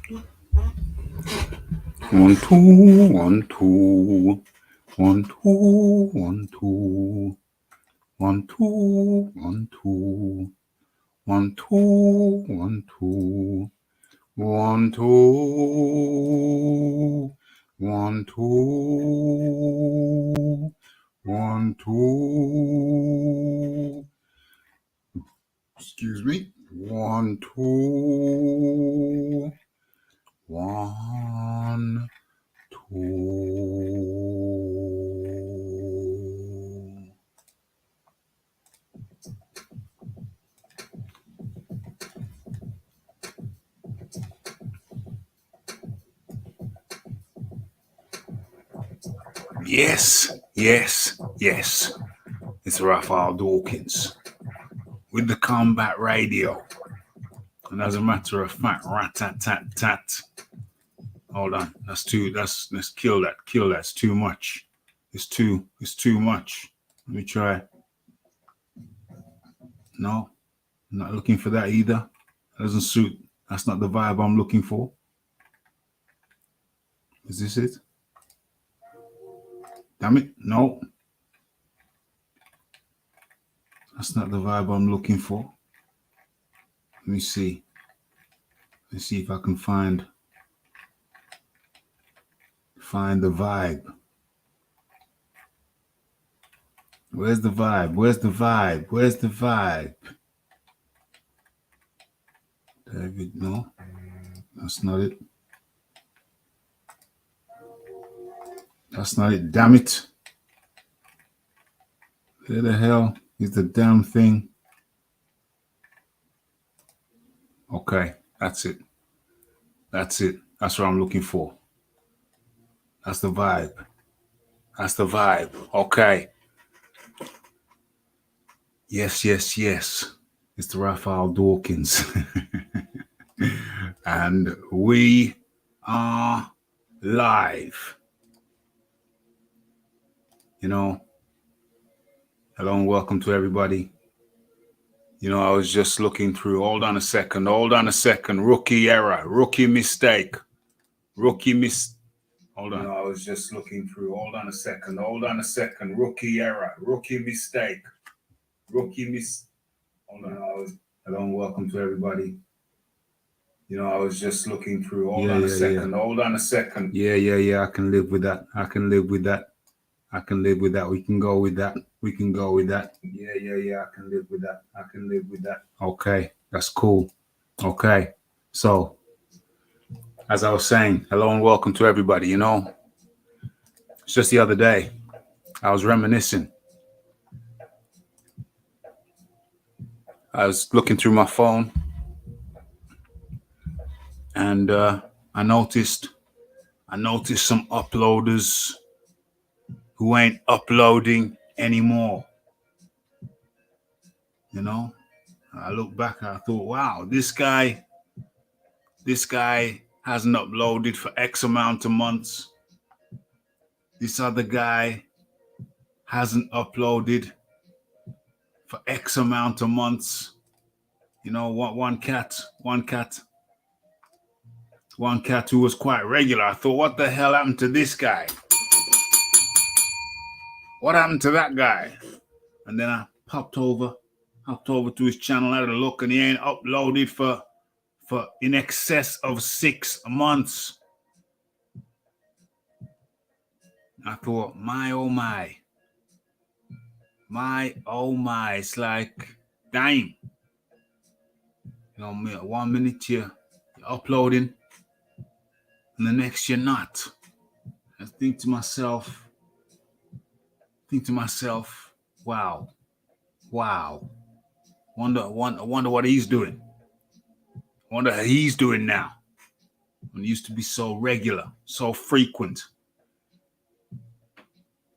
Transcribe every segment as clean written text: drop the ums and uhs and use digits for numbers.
1 2 1 2 1 2 1 2 1 2 1 2 1 2 1 2 1 2 1 2 1 2. Excuse me. 1 2 1 2. Yes, yes, yes. It's Raphie Dawkins with the Combat Radio. And as a matter of fact, rat-tat-tat-tat. Hold on. Let's kill that. Kill that. It's too much. It's too much. Let me try. No, I'm not looking for that either. That doesn't suit. That's not the vibe I'm looking for. Is this it? Damn it. No. That's not the vibe I'm looking for. Let me see. Let's see if I can find the vibe. Where's the vibe? Where's the vibe? Where's the vibe? David, no. That's not it. That's not it. Damn it. Where the hell is the damn thing? Okay, that's it. That's it. That's what I'm looking for. That's the vibe. That's the vibe. Okay. Yes, yes, yes. It's the Raphie Dawkins. And we are live. You know, hello and welcome to everybody. You know, I was just looking through. Hold on a second. Rookie error. Rookie mistake. Hold on. You know, I was just looking through. Hold on a second. Rookie error. Rookie mistake. Hold on. Hello and welcome to everybody. You know, I was just looking through. Hold on a second. Yeah. I can live with that. I can live with that. We can go with that. Yeah. I can live with that. Okay. That's cool. Okay. So, as I was saying, hello and welcome to everybody. You know, it's just the other day, I was reminiscing. I was looking through my phone and I noticed some uploaders who ain't uploading anymore. You know, I look back and I thought, wow, this guy hasn't uploaded for X amount of months. This other guy hasn't uploaded for X amount of months. You know, one cat who was quite regular. I thought, what the hell happened to this guy? What happened to that guy? And then I popped over to his channel, had a look, and he ain't uploaded for in excess of 6 months. I thought, my oh my. It's like, damn. You know, 1 minute you're uploading, and the next you're not. I think to myself, wow. Wonder what he's doing. Wonder how he's doing now. When he used to be so regular, so frequent.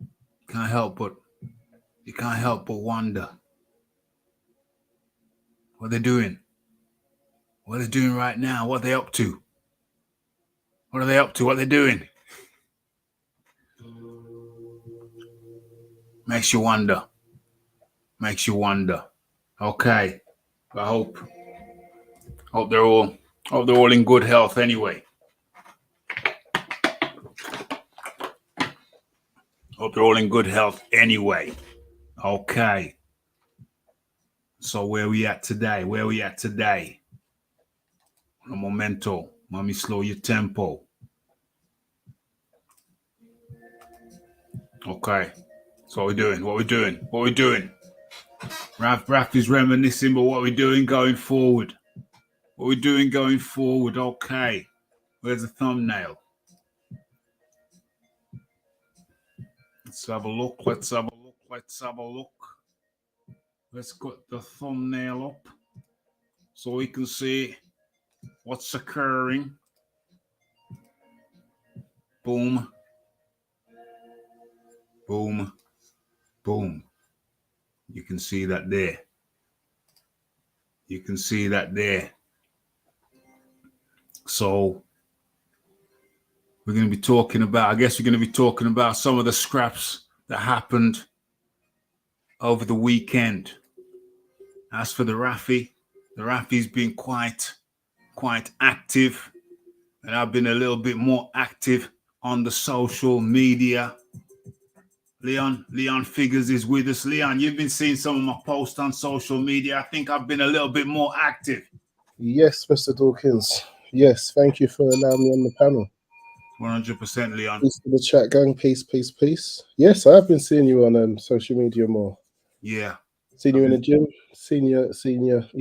You can't help but wonder what they're doing. What they're doing right now. What they're up to. What are they up to? What they're doing. Makes you wonder. Okay. I hope they're all Hope they're all in good health anyway. Hope they're all in good health anyway. Okay. So where we at today? A momento. Mommy, slow your tempo. Okay. So what we doing? Raphie's reminiscing, but what we doing going forward? Okay. Where's the thumbnail? Let's have a look. Let's put the thumbnail up so we can see what's occurring. Boom. Boom. Boom. You can see that there. So we're going to be talking about some of the scraps that happened over the weekend. As for the Raphie's been quite active, and I've been a little bit more active on the social media. Leon Figures is with us. Leon, you've been seeing some of my posts on social media. I think I've been a little bit more active. Yes, Mr. Dawkins. Yes, thank you for allowing me on the panel. 100%, Leon. Peace to the chat gang. Peace. Yes, I have been seeing you on social media more. Yeah. Seen you in the gym. Seen your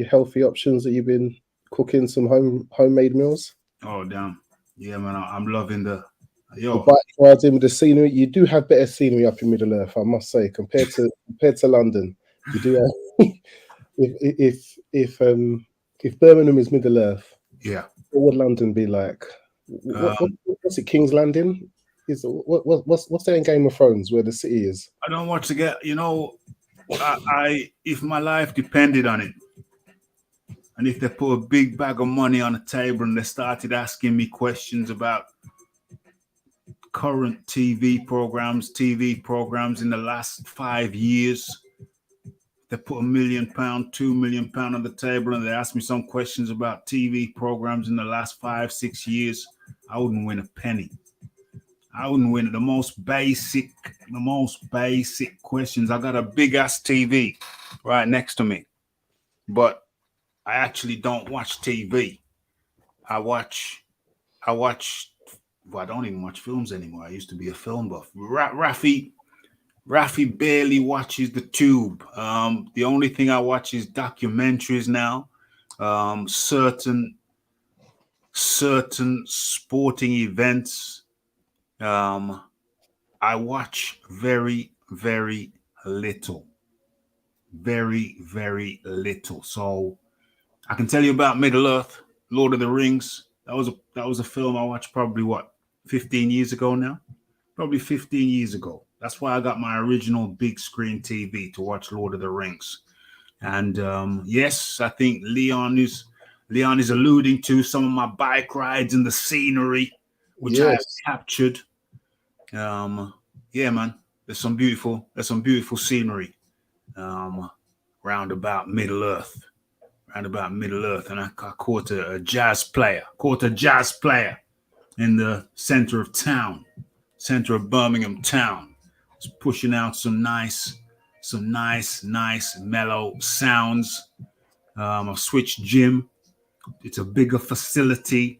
healthy options that you've been cooking some homemade meals. Oh damn. Yeah, man. I'm loving the bike rides in with the scenery. You do have better scenery up in Middle Earth, I must say, compared to London. You do have, if Birmingham is Middle Earth, yeah, what would London be like? What's it? King's Landing? What's there in Game of Thrones where the city is? I don't want to get, I if my life depended on it, and if they put a big bag of money on the table and they started asking me questions about current TV programs in the last 5 years, they put £1 million, £2 million on the table and they asked me some questions about TV programs in the last 5-6 years, I wouldn't win a penny. I wouldn't win it. The most basic questions. I got a big ass TV right next to me, but I actually don't watch TV. I don't even watch films anymore. I used to be a film buff. Raphie barely watches the tube. The only thing I watch is documentaries now. Certain sporting events. I watch very, very little. Very, very little. So I can tell you about Middle Earth, Lord of the Rings. That was a film I watched probably 15 years ago now? Probably 15 years ago. That's why I got my original big screen TV to watch Lord of the Rings. And yes, I think Leon is alluding to some of my bike rides and the scenery, which I have captured. Yeah, man. There's some beautiful scenery round about Middle Earth. And I caught a jazz player. In the center of Birmingham town. Was pushing out some nice mellow sounds. I've switched gym. It's a bigger facility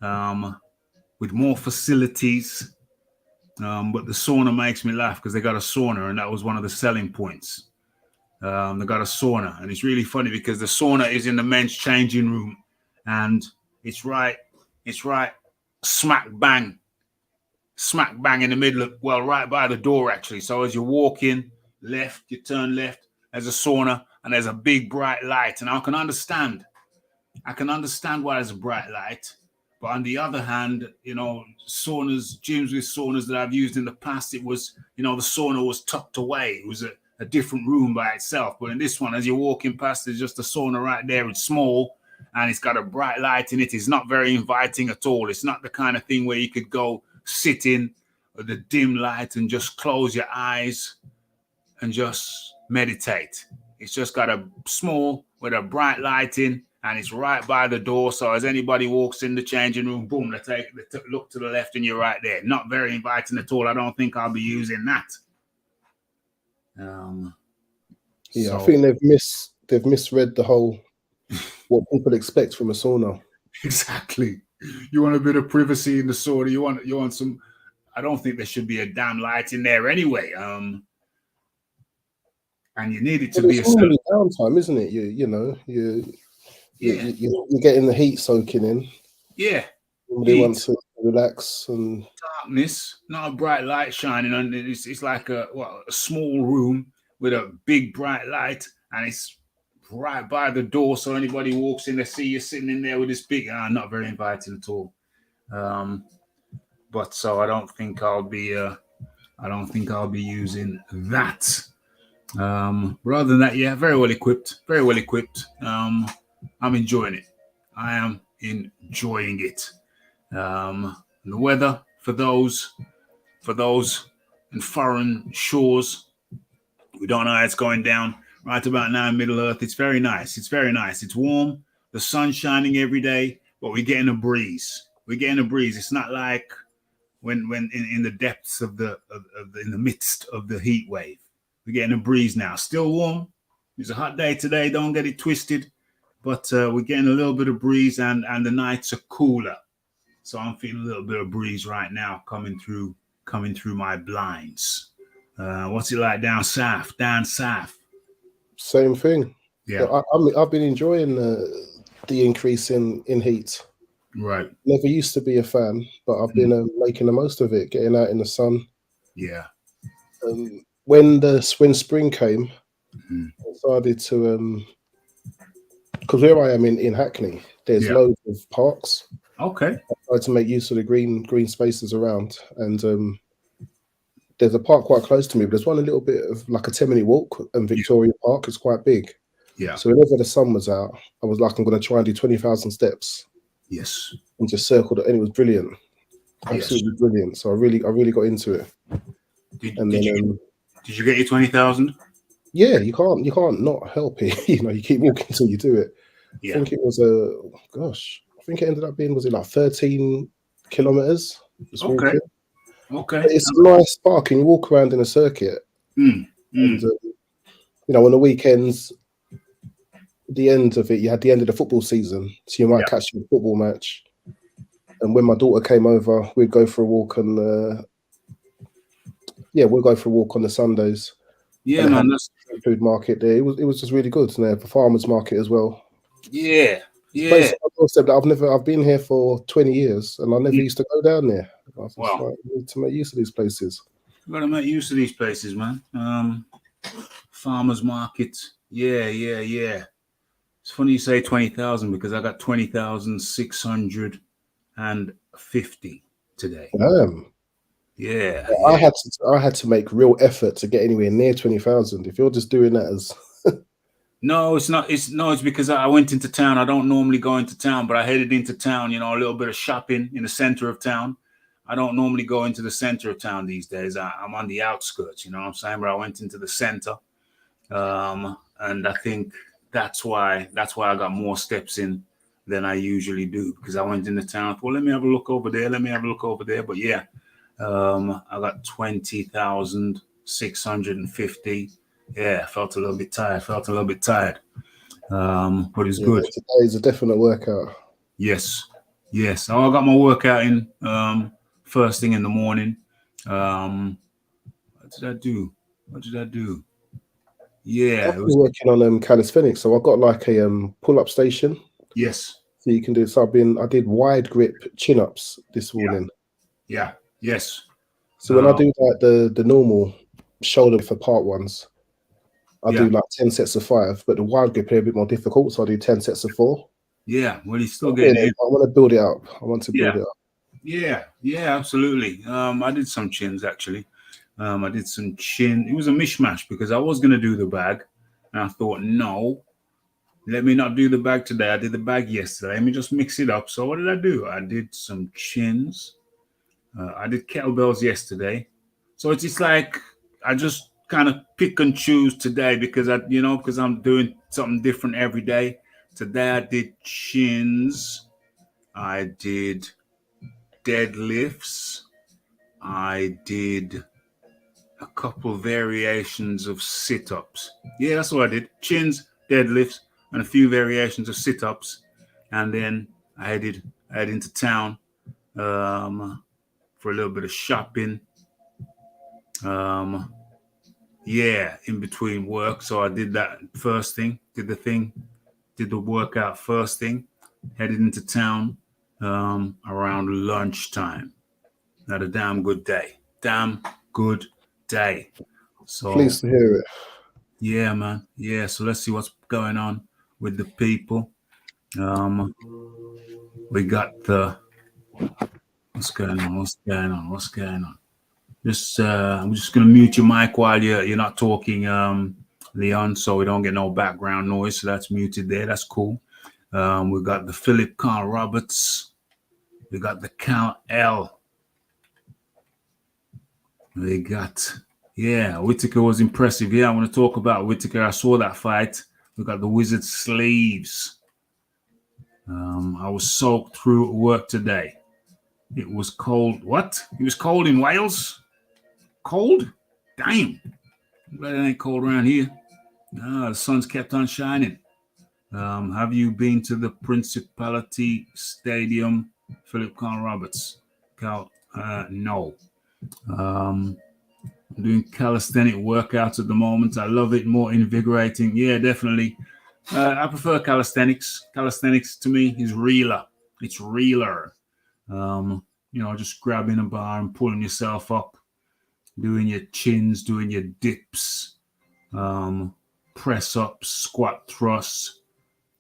with more facilities. But the sauna makes me laugh because they got a sauna, and that was one of the selling points. They got a sauna, and it's really funny because the sauna is in the men's changing room, and it's right smack bang in the middle of, right by the door actually. So as you walk in, you turn left, there's a sauna and there's a big bright light. And I can understand why there's a bright light. But on the other hand, gyms with saunas that I've used in the past, it was, the sauna was tucked away. It was a different room by itself. But in this one, as you're walking past, there's just a sauna right there. It's small and it's got a bright light in it. It's not very inviting at all. It's not the kind of thing where you could go sit in the dim light and just close your eyes and just meditate. It's just got a small with a bright light in, and it's right by the door. So as anybody walks in the changing room, boom, they look to the left and you're right there. Not very inviting at all. I don't think I'll be using that. Yeah, so, I think they've misread the whole what people expect from a sauna. Exactly. You want a bit of privacy in the sauna. You want some. I don't think there should be a damn light in there anyway. And you need it to be a normally downtime, isn't it? You're getting the heat soaking in. Yeah. Somebody wants to relax and darkness, not a bright light shining on it. It's like a small room with a big bright light, and it's right by the door. So anybody walks in, they see you sitting in there with this big. Not very inviting at all. But so I don't think I'll be using that. Rather than that, yeah, very well equipped. I'm enjoying it. I am enjoying it. The weather for those in foreign shores, we don't know how it's going down right about now in Middle Earth. It's very nice. It's warm. The sun's shining every day, but we're getting a breeze. It's not like when in the depths of in the midst of the heat wave. We're getting a breeze now. Still warm. It's a hot day today. Don't get it twisted. But we're getting a little bit of breeze, and the nights are cooler. So I'm feeling a little bit of breeze right now coming through my blinds. What's it like down south? Same thing. Yeah. I've been enjoying the increase in heat. Right. Never used to be a fan, but I've been making the most of it, getting out in the sun. Yeah. When spring came, I decided to because where I am in Hackney, there's loads of parks. Okay. I tried to make use of the green spaces around, and there's a park quite close to me, but there's one a little bit of like a 10-minute walk, and Victoria Park is quite big. Yeah. So whenever the sun was out, I was like, I'm going to try and do 20,000 steps. Yes. And just circled it, and it was brilliant, absolutely brilliant. So I really got into it. Did you get your 20,000? Yeah, you can't not help it. You keep walking until you do it. Yeah. I think it was I think it ended up being, was it like 13 kilometers? Okay. Okay. But it's a nice park, and you walk around in a circuit. And on the weekends, the end of it, you had the end of the football season, so you might catch a football match. And when my daughter came over, we'd go for a walk, and we'll go for a walk on the Sundays. Yeah, man. That's food market there. It was just really good. And they have a farmers market as well. Yeah. Yeah. I've been here for 20 years, and I never used to go down there. I need to make use of these places. You've got to make use of these places, man. Farmers market. Yeah. It's funny you say 20,000 because I got 20,650 today. Damn. Yeah. I had to make real effort to get anywhere near 20,000. If you're just doing that as No, it's not. It's because I went into town. I don't normally go into town, but I headed into town, a little bit of shopping in the center of town. I don't normally go into the center of town these days. I'm on the outskirts, you know what I'm saying? But I went into the center. And I think that's why I got more steps in than I usually do, because I went into town. Well, let me have a look over there. But yeah, I got 20,650. Yeah, I felt a little bit tired. But it's good. Today is a definite workout. Yes. Oh, I got my workout in first thing in the morning. What did I do? Yeah, I was working on calisthenics, so I got like a pull-up station. Yes. So you can do. So I did wide grip chin-ups this morning. Yeah. Yes. So when I do like the normal shoulder for part ones, I do like 10 sets of 5, but the wide grip are a bit more difficult, so I do 10 sets of 4. Yeah, well, he's still getting it. I want to build it up. Yeah, absolutely. I did some chins actually. I did some chin. It was a mishmash because I was going to do the bag, and I thought, no, let me not do the bag today. I did the bag yesterday. Let me just mix it up. So what did I do? I did some chins. I did kettlebells yesterday. So it's like I just kind of pick and choose today because I'm doing something different every day. Today I did chins. I did deadlifts. I did a couple variations of sit-ups. Yeah, that's what I did. Chins, deadlifts, and a few variations of sit-ups. And then I headed into town for a little bit of shopping. Yeah, in between work. So I did that first thing, did the workout first thing, headed into town around lunchtime. Had a damn good day. So Pleased to hear it. yeah, man. Yeah, so let's see what's going on with the people. We got the what's going on? I'm just gonna mute your mic while you're not talking, Leon, so we don't get no background noise. So that's muted there. That's cool. We got the Philip Carl Roberts. We got the Count L. We got Whittaker was impressive. Yeah, I want to talk about Whittaker. I saw that fight. We got the Wizard Sleeves. I was soaked through work today. It was cold. What? It was cold in Wales? Cold? Damn. Glad it ain't cold around here. The sun's kept on shining. Have you been to the Principality Stadium, Philip Carl Roberts? No. I'm doing calisthenic workouts at the moment. I love it, more invigorating. Yeah, definitely. I prefer calisthenics. Calisthenics to me is realer. It's realer. Just grabbing a bar and pulling yourself up, doing your chins, doing your dips, press ups, squat thrusts.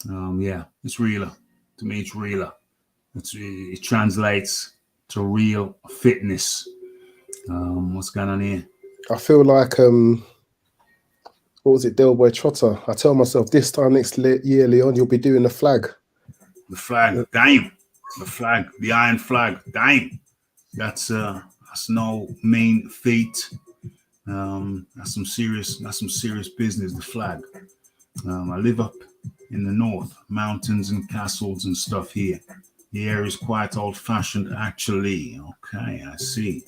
It's realer. To me, it's realer. It translates to real fitness. What's going on here? I feel like what was it, Delboy Trotter? I tell myself this time next year, Leon, you'll be doing the flag. The flag, damn. The flag, the iron flag, damn. That's no mean feat. That's some serious business. The flag. I live up in the north, mountains and castles and stuff here. The area is quite old-fashioned, actually. Okay, I see.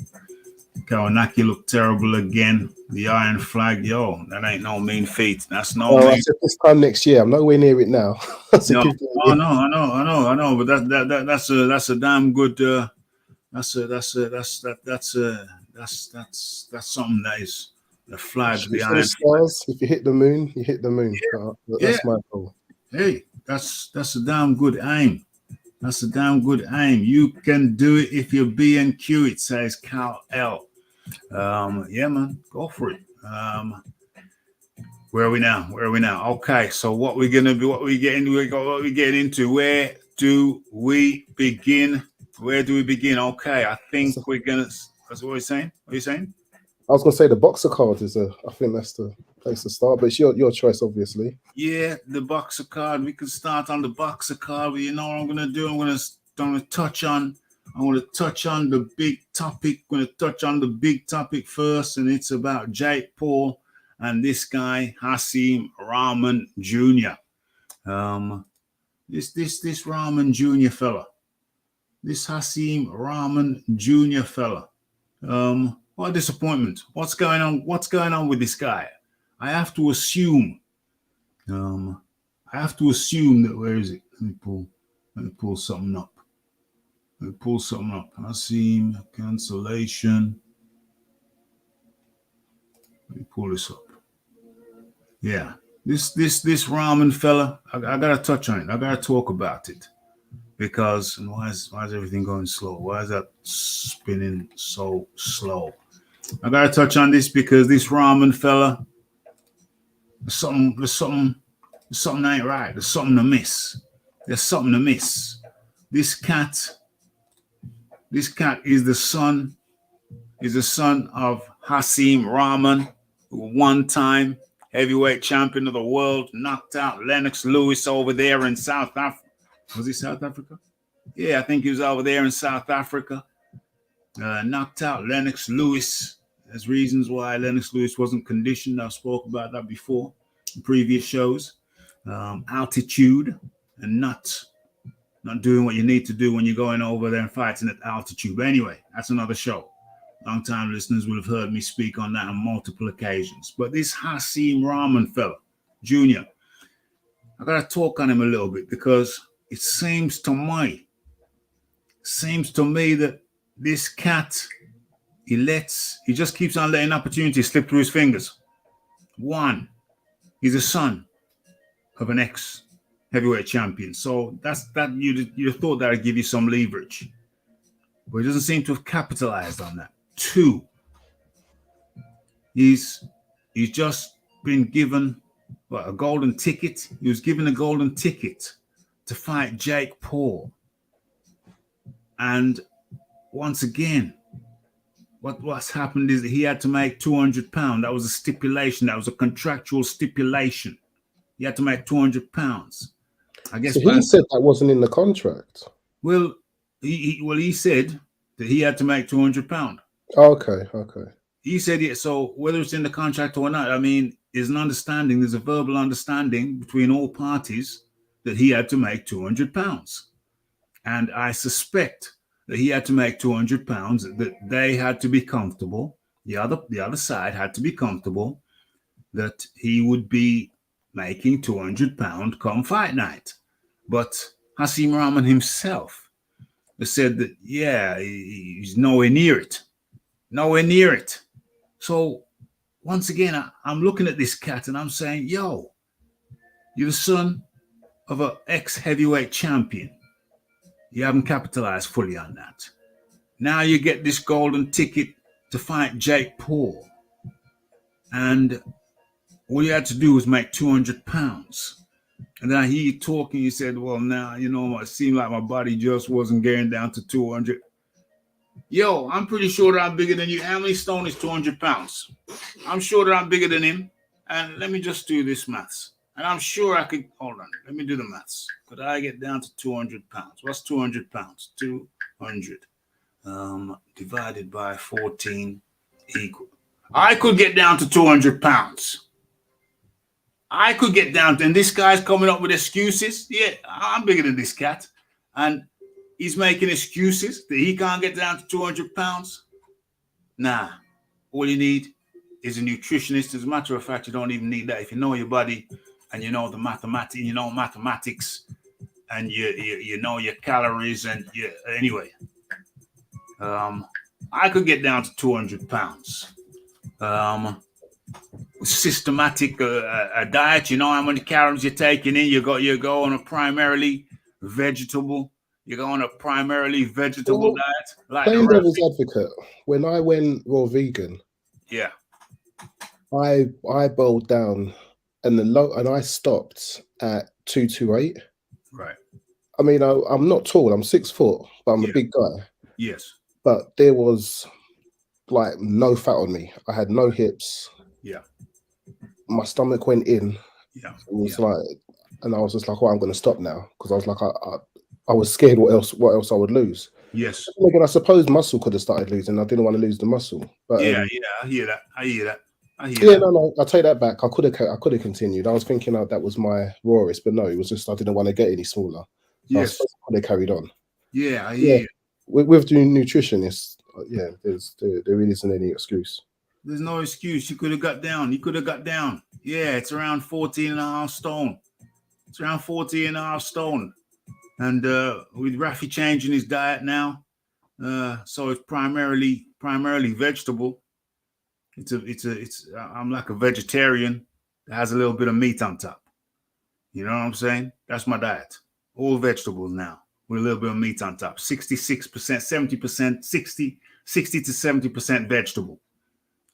Kownacki looked terrible again. The iron flag, that ain't no mean feat. That's no. I said this time next year. I'm nowhere near it now. No, I know. But that's a damn good. That's something that is the flag. The iron stars. If you hit the moon, you hit the moon. That's my goal. Hey, that's a damn good aim. That's a damn good aim. You can do it if you're B&Q, it says Cal L. Yeah, man, go for it. Where are we now? Okay, so what we getting into? Where do we begin? Okay, I think we're gonna. That's what we're saying. What are you saying? I was gonna say the boxer card is I think that's the place to start, but it's your choice, obviously. Yeah, the boxer card. We can start on the boxer card. But you know what I'm gonna do? I'm gonna touch on the big topic. I'm gonna touch on the big topic first, and it's about jakepaul and this guy Hasim Rahman Jr. This Rahman Jr. fella. This Hasim Rahman Jr. fella. What a disappointment. What's going on with this guy? I have to assume that, where is it? Let me pull something up. Hasim cancellation. Let me pull this up. Yeah. This Rahman fella, I gotta touch on it. I gotta talk about it. Because why is everything going slow? Why is that spinning so slow? I gotta touch on this because this Rahman fella, there's something ain't right. There's something amiss. This cat is the son of Hasim Rahman, one-time heavyweight champion of the world, knocked out Lennox Lewis over there in South Africa. Was he South Africa? Yeah, I think he was over there in South Africa. Knocked out Lennox Lewis. There's reasons why Lennox Lewis wasn't conditioned. I've spoke about that before in previous shows. Altitude. and not doing what you need to do when you're going over there and fighting at altitude. But anyway, that's another show. Long-time listeners will have heard me speak on that on multiple occasions. But this Hasim Rahman fella, Jr., I got to talk on him a little bit because it seems to me that this cat, he just keeps on letting opportunities slip through his fingers. One, he's a son of an ex-heavyweight champion. So you'd have thought that would give you some leverage. But he doesn't seem to have capitalized on that. Two, he's just been given a golden ticket. He was given a golden ticket to fight Jakepaul. And once again, what's happened is that he had to make £200. That was a stipulation. That was a contractual stipulation. He had to make £200. I guess. So he said that wasn't in the contract. Well, he said that he had to make £200. Okay. He said it. So whether it's in the contract or not, I mean, there's an understanding. There's a verbal understanding between all parties that he had to make £200. And I suspect that he had to make £200. That they had to be comfortable. The other side had to be comfortable that he would be making £200 come fight night. But Hasim Rahman himself said that, yeah, he's nowhere near it. Nowhere near it. So once again, I'm looking at this cat and I'm saying, yo, you're the son of an ex-heavyweight champion. You haven't capitalized fully on that. Now you get this golden ticket to fight Jakepaul. And all you had to do was make £200. And then I hear you talking. You said, well, now, you know, it seemed like my body just wasn't getting down to 200. Yo, I'm pretty sure that I'm bigger than you. How many stone is 200 pounds? I'm sure that I'm bigger than him. And let me just do this maths. And I'm sure I could, hold on, let me do the maths. Could I get down to 200 pounds? What's 200 pounds? 200 divided by 14 equal. I could get down to 200 pounds. I could get down to, and this guy's coming up with excuses. Yeah, I'm bigger than this cat. And he's making excuses that he can't get down to 200 pounds. Nah, all you need is a nutritionist. As a matter of fact, you don't even need that. If you know your body and you know the mathematics, and you know your calories, and anyway, I could get down to 200 pounds. Systematic a diet, you know how many calories you're taking in. You go on a primarily vegetable. You go on a primarily vegetable diet. Like playing devil's advocate, when I went raw vegan, yeah, I boiled down, and I stopped at 228. Right. I mean, I'm not tall. I'm 6 foot, but I'm a big guy. Yes. But there was like no fat on me. I had no hips. Yeah. My stomach went in. Yeah. It was like, and I was just like, "Oh, I'm going to stop now," because I was like, I was scared what else I would lose. Yes. Again, I suppose muscle could have started losing. I didn't want to lose the muscle. But I hear that. No, I take that back. I could have continued. I was thinking that was my rawest, but no, it was just I didn't want to get any smaller. So yes. I could have carried on. Yeah, I hear you. With doing nutritionists, there really isn't any excuse. There's no excuse. You could have got down. Yeah, it's around 14 and a half stone. It's around 14 and a half stone. And with Raphie changing his diet now, so it's primarily vegetable. I'm like a vegetarian that has a little bit of meat on top. You know what I'm saying? That's my diet. All vegetables now with a little bit of meat on top. 66%, 70%, 60 to 70% vegetable.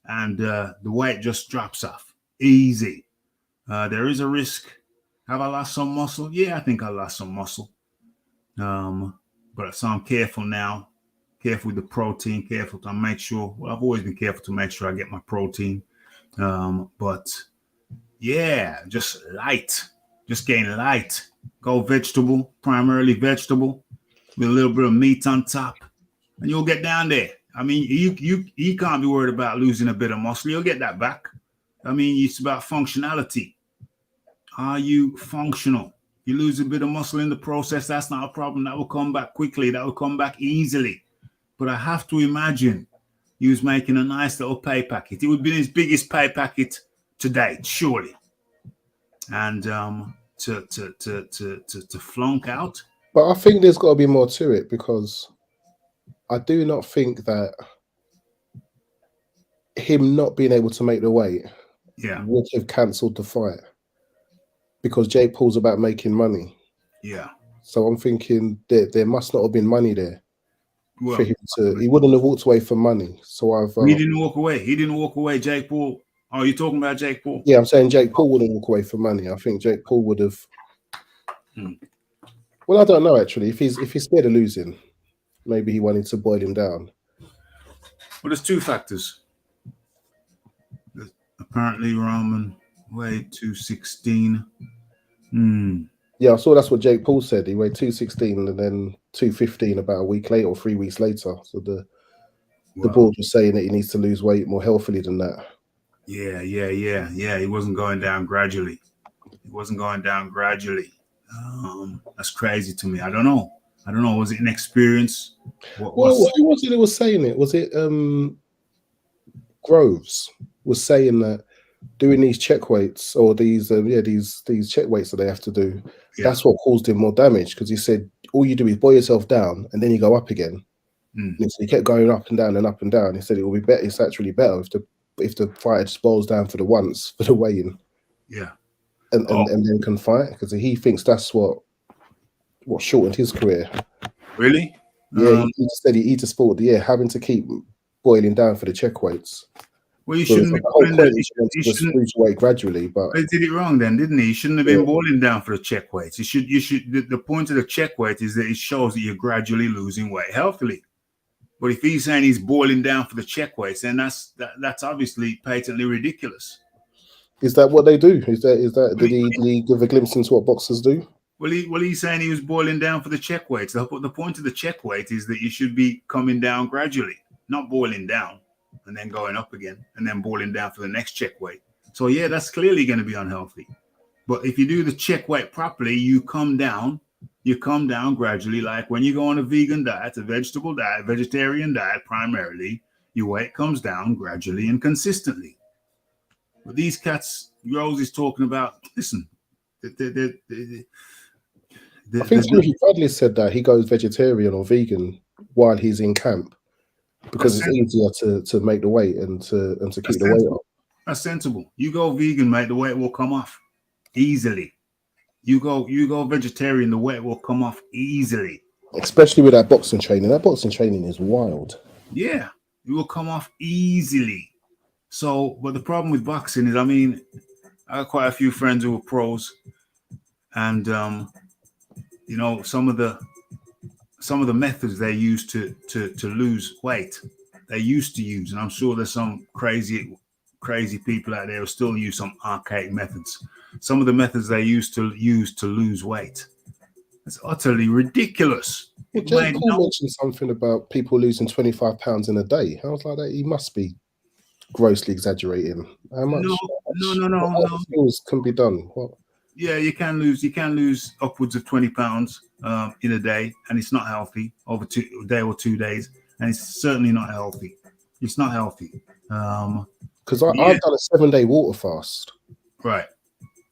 And the weight just drops off. Easy. There is a risk. Have I lost some muscle? Yeah, I think I lost some muscle. But so I'm careful now. Careful with the protein. Careful to make sure. Well, I've always been careful to make sure I get my protein. But yeah, just light. Just gain light. Go vegetable, primarily vegetable, with a little bit of meat on top, and you'll get down there. I mean, you can't be worried about losing a bit of muscle. You'll get that back. I mean, it's about functionality. Are you functional? You lose a bit of muscle in the process. That's not a problem. That will come back quickly. That will come back easily. But I have to imagine he was making a nice little pay packet. It would be his biggest pay packet to date, surely. And to flunk out. But I think there's got to be more to it, because I do not think that him not being able to make the weight would have cancelled the fight, because Jake Paul's about making money. Yeah. So I'm thinking that there must not have been money there for him to. He wouldn't have walked away for money. So he didn't walk away. He didn't walk away. Jake Paul. Oh, you're talking about Jake Paul? Yeah, I'm saying Jake Paul wouldn't walk away for money. I think Jake Paul would have. Well, I don't know actually. If he's scared of losing, maybe he wanted to boil him down. Well, there's two factors. Apparently, Rahman weighed 216. Yeah, I saw that's what Jake Paul said. He weighed 216 and then 215 about a week later or 3 weeks later. So the board was saying that he needs to lose weight more healthily than that. Yeah. He wasn't going down gradually. That's crazy to me. I don't know. Was it an experience? Who was it that was saying it? Was it Groves was saying that doing these check weights or these check weights that they have to do, that's what caused him more damage, because he said all you do is boil yourself down and then you go up again. And so he kept going up and down and up and down. He said it will be better. It's actually better if the fighter just boils down for the weigh-in. Yeah. And then can fight, because he thinks that's what shortened his career. Really? Yeah, he just said he just thought having to keep boiling down for the check weights. Well, you shouldn't be boiling down. Just lose weight gradually, but he did it wrong then, didn't he? He shouldn't have been boiling down for the check weights. You should. The point of the check weight is that it shows that you're gradually losing weight healthily. But if he's saying he's boiling down for the check weights, then that's obviously patently ridiculous. Is that what they do? Did he give a glimpse into what boxers do? Well, he's saying he was boiling down for the check weights. The point of the check weight is that you should be coming down gradually, not boiling down and then going up again and then boiling down for the next check weight. So yeah, that's clearly going to be unhealthy. But if you do the check weight properly, you come down gradually. Like when you go on a vegan diet, a vegetable diet, vegetarian diet primarily, your weight comes down gradually and consistently. But these cats Rose is talking about, listen, I think Timothy Bradley said that he goes vegetarian or vegan while he's in camp, because it's easier to make the weight and to keep the weight up. That's sensible. You go vegan, mate, the weight will come off easily. You go vegetarian, the weight will come off easily. Especially with that boxing training. That boxing training is wild. Yeah, it will come off easily. So, but the problem with boxing is, I mean, I got quite a few friends who are pros, and you know, some of the methods they use to lose weight, they used to use, and I'm sure there's some crazy people out there who still use some archaic methods. Some of the methods they used to lose weight, it's utterly ridiculous. Well, Jake Paul mentioned something about people losing 25 pounds in a day. I was like, that he must be grossly exaggerating. How much? No. Things can be done. What? Yeah, you can lose upwards of 20 pounds in a day, and it's not healthy over a day or 2 days, and it's certainly not healthy. It's not healthy. Because I've done a 7-day water fast, right,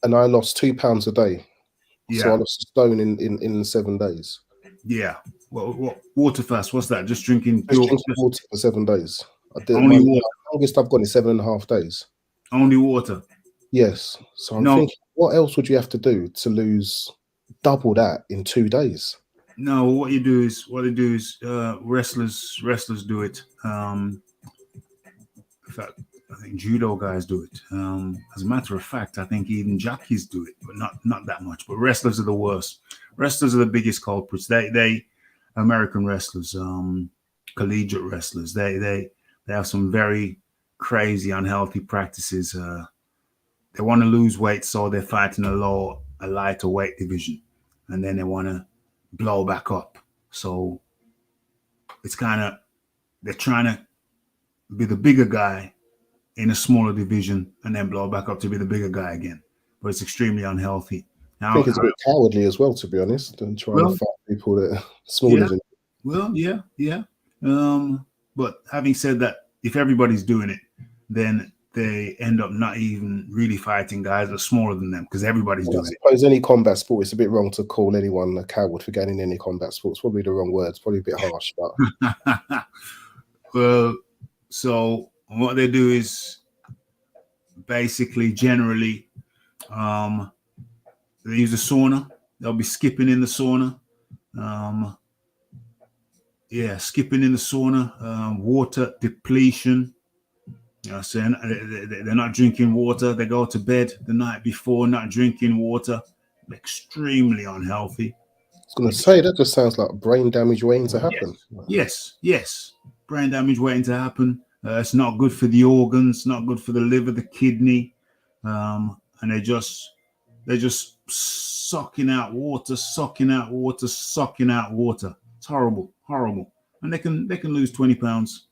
and I lost 2 pounds a day. Yeah. So I lost a stone in 7 days. Yeah. What water fast? What's that? Just drinking water for 7 days. Only water. The longest I've gone is 7.5 days. Only water. Yes. So I'm thinking, what else would you have to do to lose double that in 2 days? No, what they do is wrestlers do it. In fact, I think judo guys do it. As a matter of fact, I think even jockeys do it, but not that much. But wrestlers are the worst. Wrestlers are the biggest culprits. They American wrestlers, collegiate wrestlers, they have some very crazy, unhealthy practices. They want to lose weight, so they're fighting a lighter weight division, and then they want to blow back up. So it's they're trying to be the bigger guy in a smaller division and then blow back up to be the bigger guy again. But it's extremely unhealthy. I think it's a bit cowardly as well, to be honest, and trying to fight people that are smaller than. Well, yeah. But having said that, if everybody's doing it, then they end up not even really fighting guys that are smaller than them because everybody's doing it. I suppose any combat sport, it's a bit wrong to call anyone a coward for getting in any combat sport. It's probably the wrong words, probably a bit harsh. But well, so what they do is basically generally they use a sauna. They'll be skipping in the sauna. Skipping in the sauna, water depletion. You know what I'm saying? They're not drinking water. They go to bed the night before not drinking water. Extremely unhealthy. I was going to say, that just sounds like brain damage waiting to happen. Yes. Brain damage waiting to happen. It's not good for the organs, not good for the liver, the kidney. And they're just sucking out water. It's horrible. And they can lose 20 pounds,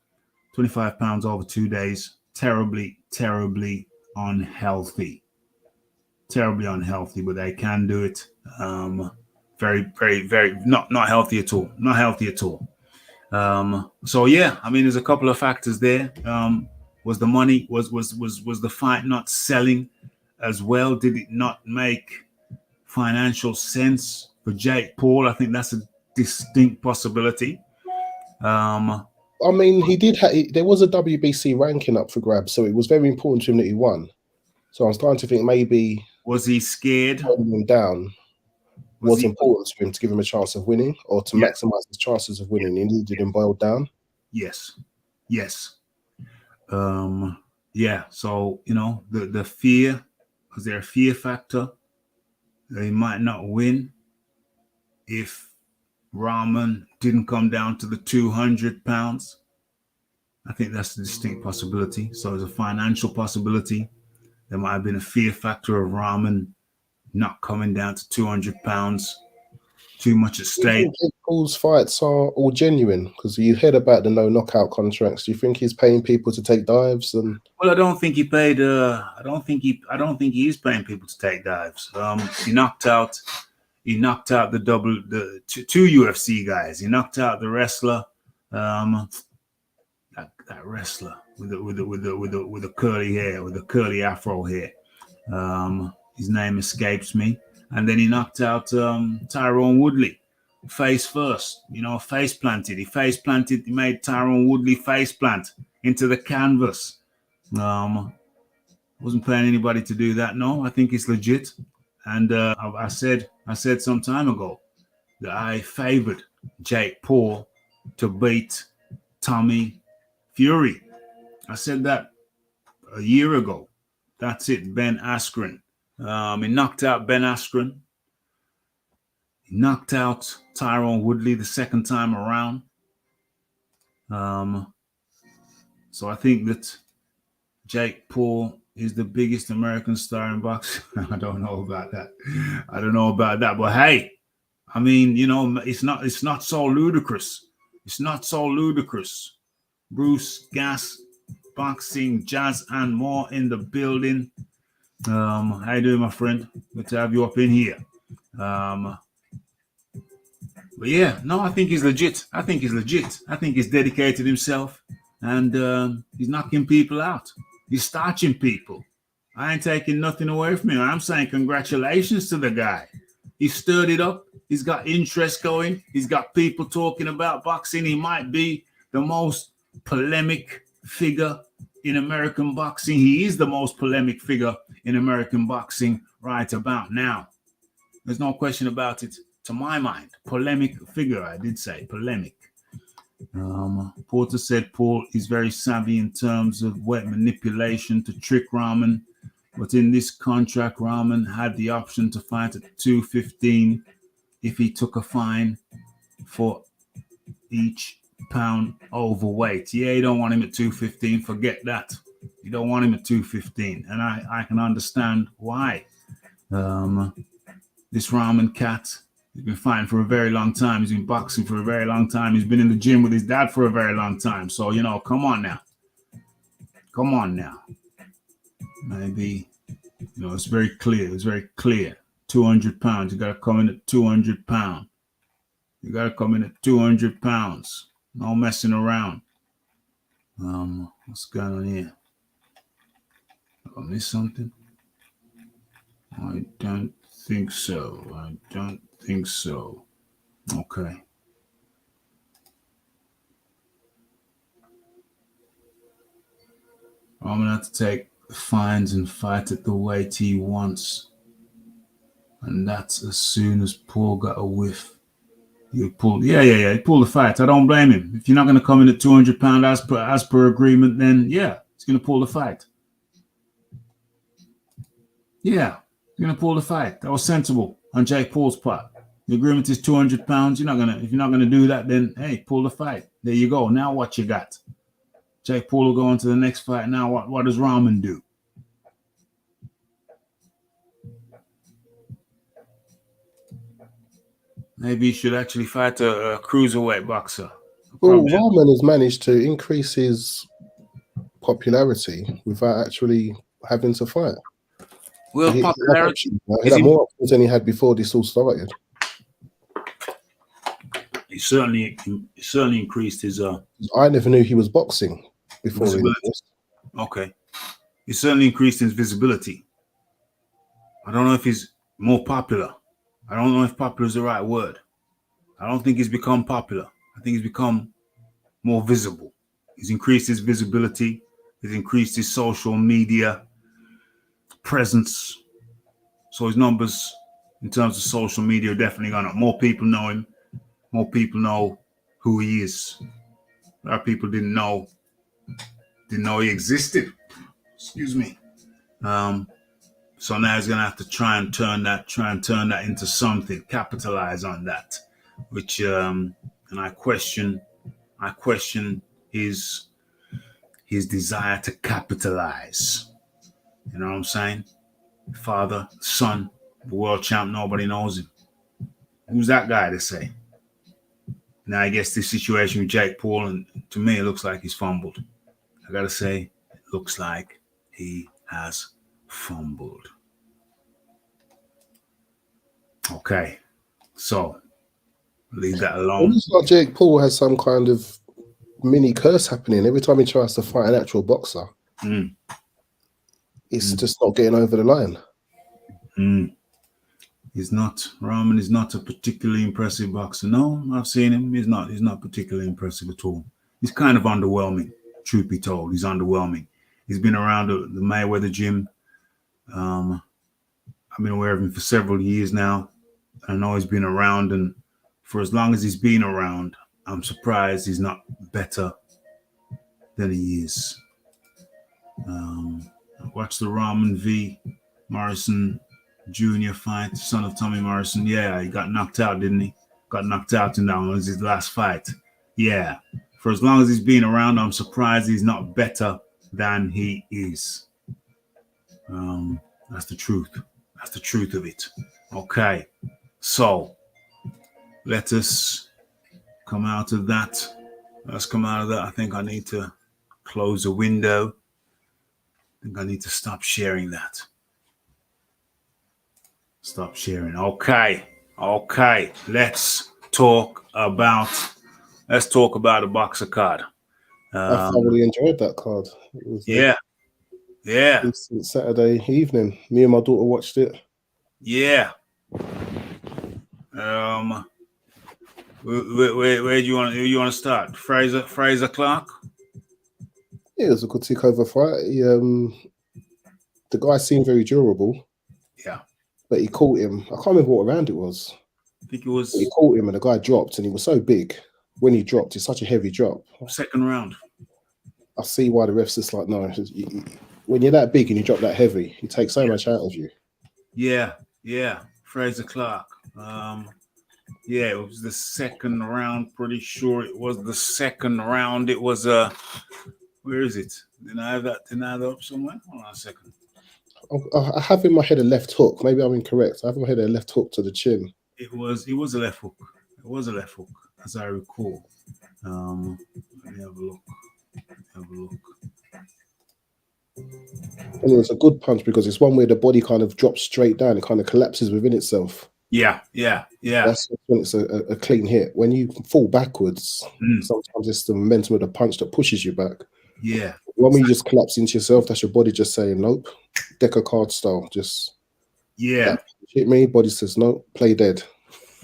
25 pounds over 2 days. Terribly unhealthy. But they can do it. Very not healthy at all. So yeah, I mean, there's a couple of factors there. Was the money, was the fight not selling as well? Did it not make financial sense for Jake Paul? I think that's a distinct possibility. I mean, he did. There was a WBC ranking up for grabs, so it was very important to him that he won. So I was starting to think maybe was he scared? Holding him down was important to him to give him a chance of winning or to maximize his chances of winning. He needed him boiled down. Yes. So you know the fear. Was there a fear factor that he might not win if Rahman didn't come down to the 200 pounds? I think that's a distinct possibility. So there's a financial possibility. There might have been a fear factor of Rahman not coming down to 200 pounds. Too much at stake. Do you think Paul's fights are all genuine? Because you heard about the no knockout contracts. Do you think he's paying people to take dives? And well, I don't think he paid. I don't think he is paying people to take dives. He knocked out the two UFC guys. He knocked out the wrestler, that wrestler with the curly hair, with the curly afro hair. His name escapes me. And then he knocked out Tyrone Woodley, face first. You know, face planted. He made Tyrone Woodley face plant into the canvas. Wasn't paying anybody to do that. No, I think it's legit. And I said some time ago that I favored Jake Paul to beat Tommy Fury. I said that a year ago. That's it, Ben Askren. He knocked out Ben Askren. He knocked out Tyrone Woodley the second time around. So I think that Jake Paul is the biggest American star in boxing. I don't know about that. But hey, I mean, you know, it's not so ludicrous. Bruce Gas, Boxing, Jazz, and more in the building. How you doing, my friend? Good to have you up in here. But yeah, no, I think he's legit. I think he's dedicated himself, and he's knocking people out. He's starching people. I ain't taking nothing away from him. I'm saying congratulations to the guy. He stirred it up. He's got interest going. He's got people talking about boxing. He might be the most polemic figure in American boxing. He is the most polemic figure in American boxing right about now. There's no question about it, to my mind. Polemic figure, I did say polemic. Porter said Paul is very savvy in terms of weight manipulation to trick Rahman, but in this contract, Rahman had the option to fight at 215 if he took a fine for each pound overweight. Yeah, you don't want him at 215. Forget that. You don't want him at 215, and I can understand why. This Rahman cat, he's been fighting for a very long time. He's been boxing for a very long time. He's been in the gym with his dad for a very long time. So, you know, come on now. Maybe, you know, it's very clear 200 pounds. You got to come in at 200 pounds. You got to come in at 200 pounds. No messing around. What's going on here? Did I miss something? I don't think so. I don't think so. Okay. I'm going to have to take the fines and fight it the weight he wants. And that's as soon as Paul got a whiff. He pulled, he pulled the fight. I don't blame him. If you're not going to come in at 200 pounds as per agreement, then yeah, he's going to pull the fight. Yeah, he's going to pull the fight. That was sensible on Jake Paul's part. The agreement is 200 pounds. If you're not gonna do that, then hey, pull the fight. There you go. Now what you got? Jake Paul will go on to the next fight. Now what does Rahman do? Maybe he should actually fight a cruiserweight boxer. Well, Rahman has managed to increase his popularity without actually having to fight. Well, popularity. He had more options than he had before this all started. He certainly increased his. I never knew he was boxing before. Okay, he certainly increased his visibility. I don't know if he's more popular. I don't know if popular is the right word. I don't think he's become popular. I think he's become more visible. He's increased his visibility. He's increased his social media presence. So his numbers in terms of social media are definitely gone up. More people know him. More people know who he is. A lot of people didn't know he existed. Excuse me. So now he's gonna have to try and turn that into something, capitalize on that. Which and I question his desire to capitalize. You know what I'm saying? Father, son, the world champ, nobody knows him. Who's that guy to say? Now I guess this situation with Jake Paul, and to me it looks like he's fumbled. I gotta say, it looks like he has fumbled. Okay, so leave that alone. It looks like Jake Paul has some kind of mini curse happening every time he tries to fight an actual boxer. It's just not getting over the line. Rahman is not a particularly impressive boxer. No, I've seen him. He's not particularly impressive at all. He's kind of underwhelming, truth be told. He's underwhelming. He's been around the Mayweather gym. I've been aware of him for several years now. I know he's been around, and for as long as he's been around, I'm surprised he's not better than he is. I watched the Rahman v. Morrison Jr. fight, son of Tommy Morrison. Yeah, he got knocked out, didn't he? Got knocked out in that one. It was his last fight. Yeah. For as long as he's been around, I'm surprised he's not better than he is. That's the truth. That's the truth of it. Okay. So let us come out of that. Let's come out of that. I think I need to close the window. I think I need to stop sharing that. Stop sharing. Okay. Let's talk about a boxer card. I thoroughly enjoyed that card. It was Saturday evening. Me and my daughter watched it. Yeah. Where do you want to start? Fraser Clark? Yeah, it was a good takeover fight. The guy seemed very durable. Yeah. But he caught him. I can't remember what round it was. I think it was. He caught him and the guy dropped, and he was so big. When he dropped, it's such a heavy drop. Second round. I see why the refs just like, no. When you're that big and you drop that heavy, you take so much out of you. Yeah. Fraser Clark. It was the second round. Pretty sure it was the second round. It was where is it? Did I have that up somewhere? Hold on a second. I have in my head a left hook. Maybe I'm incorrect. I have in my head a left hook to the chin. It was a left hook. It was a left hook, as I recall. Let me have a look. And it's a good punch because it's one where the body kind of drops straight down. It kind of collapses within itself. Yeah. That's when it's a clean hit. When you fall backwards, sometimes it's the momentum of the punch that pushes you back. Yeah. When you just collapse into yourself, that's your body just saying, nope, deck a card style. Just hit me. Body says, no, play dead.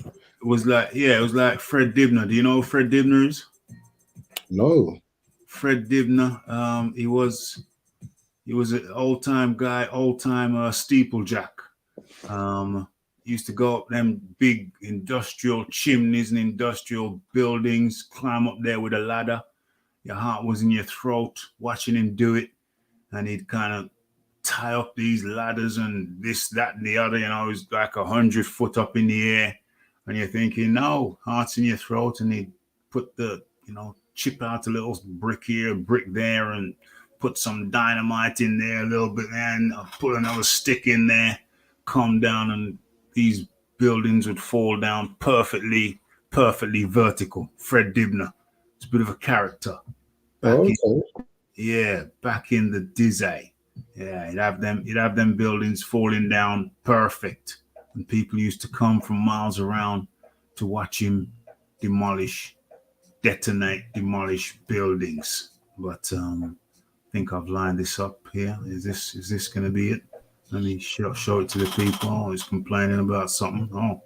It was like Fred Dibner. Do you know who Fred Dibner is? No. Fred Dibner. He was an old-time guy, old-time steeplejack. Used to go up them big industrial chimneys and industrial buildings, climb up there with a ladder. Your heart was in your throat watching him do it. And he'd kind of tie up these ladders and this, that, and the other. You know, it was like 100 foot up in the air. And you're thinking, no, heart's in your throat. And he'd put the, chip out a little brick here, brick there, and put some dynamite in there a little bit, and put another stick in there, come down, and these buildings would fall down perfectly vertical. Fred Dibner. It's a bit of a character. Back in the dizzy. Yeah, you'd have them buildings falling down perfect. And people used to come from miles around to watch him demolish buildings. But I think I've lined this up here. Is this going to be it? Let me show it to the people. Oh, he's complaining about something. Oh,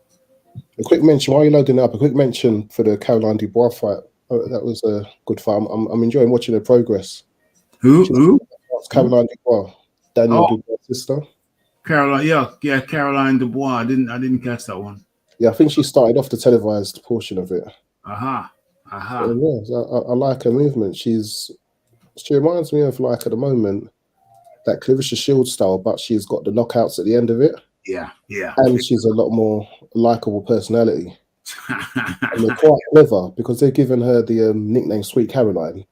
a quick mention while you're loading up. A quick mention for the Caroline Dubois fight. Oh, that was a good fight. I'm enjoying watching the progress. Who? Caroline Dubois, Daniel Dubois' sister. Caroline, yeah, Caroline Dubois. I didn't catch that one. Yeah, I think she started off the televised portion of it. Aha. I like her movement. She reminds me of, like, at the moment, that Clarissa Shields style, but she's got the knockouts at the end of it. Yeah. And she's a lot more likable personality. And they're quite clever because they're giving her the nickname Sweet Caroline.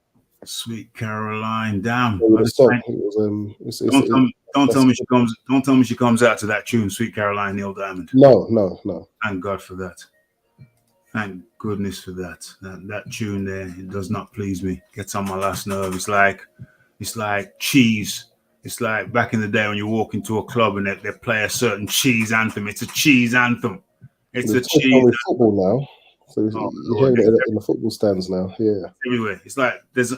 Sweet Caroline, damn. Don't tell me she comes out to that tune, Sweet Caroline, Neil Diamond. No. Thank God for that. Thank goodness for that. That tune there, it does not please me. Gets on my last nerve. It's like cheese. It's like back in the day when you walk into a club and they play a certain cheese anthem. It's a cheese anthem. It's a cheese with football now. So you're hearing it in the football stands now. Yeah. Everywhere. It's like there's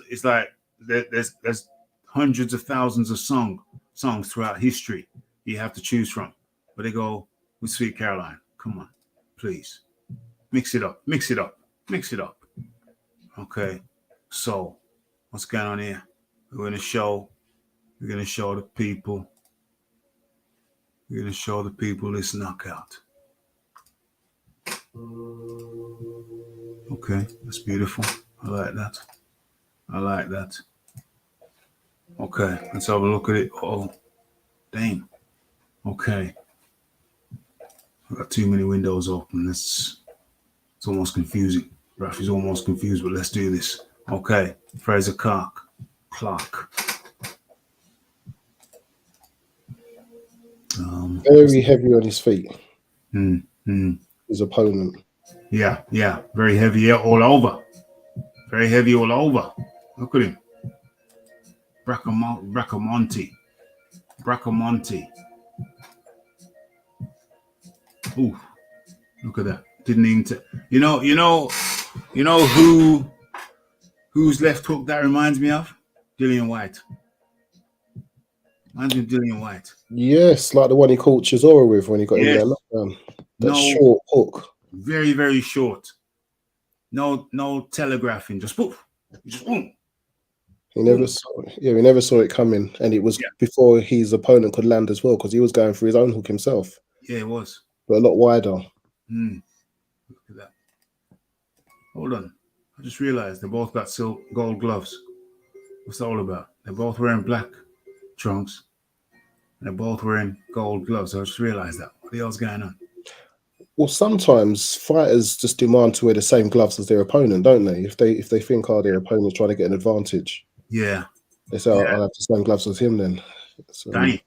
hundreds of thousands of songs throughout history you have to choose from. But they go with Sweet Caroline. Come on, please. Mix it up. Okay. So what's going on here? We're gonna show the people. This knockout. Okay, that's beautiful. I like that. Okay, let's have a look at it. Oh, damn. Okay. I've got too many windows open. It's almost confusing. Raphie's almost confused, but let's do this. Okay, Fraser Clark. Very heavy on his feet. His opponent. Yeah. Very heavy all over. Look at him. Bracamonte. Ooh, look at that. Didn't even you know whose left hook that reminds me of? Dillian White. Reminds me of Dillian White. Yes, like the one he caught Chisora with when he got in there lockdown. Short hook. Very, very short. No telegraphing. Just poof. Just boom. He never saw it coming, and it was before his opponent could land as well because he was going for his own hook himself. Yeah, it was. But a lot wider. Look at that. Hold on. I just realized they both got gold gloves. What's that all about? They're both wearing black trunks. And they're both wearing gold gloves. I just realized that. What the hell's going on? Well, sometimes fighters just demand to wear the same gloves as their opponent, don't they? If they think their opponent's trying to get an advantage. Yeah. They say, I'll have the same gloves as him then. So, dang.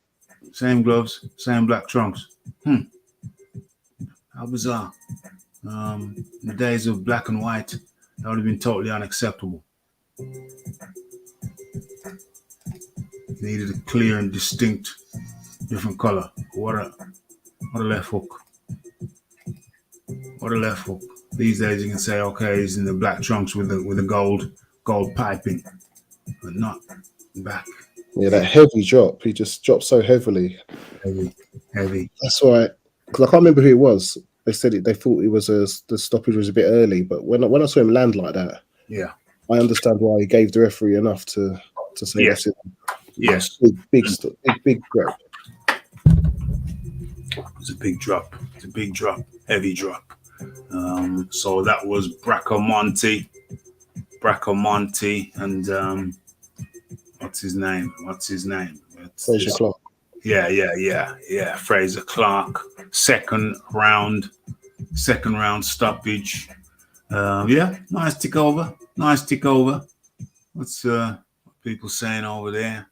Same gloves, same black trunks. How bizarre. In the days of black and white, that would have been totally unacceptable. needed a clear and distinct, different color. What a left hook. What a left hook. These days you can say, okay, he's in the black trunks with the gold piping, but not back. Yeah, that heavy drop. He just dropped so heavily. Heavy. That's why, because I can't remember who it was. They said they thought it was the stoppage was a bit early, but when I saw him land like that, yeah, I understand why he gave the referee enough to say that's it. Yes, big grab. It's a big drop. It's a big drop. Heavy drop. So that was Bracamonte, and what's his name? Fraser Clark. Yeah. Fraser Clark. Second round stoppage. Nice tick over. What's people saying over there?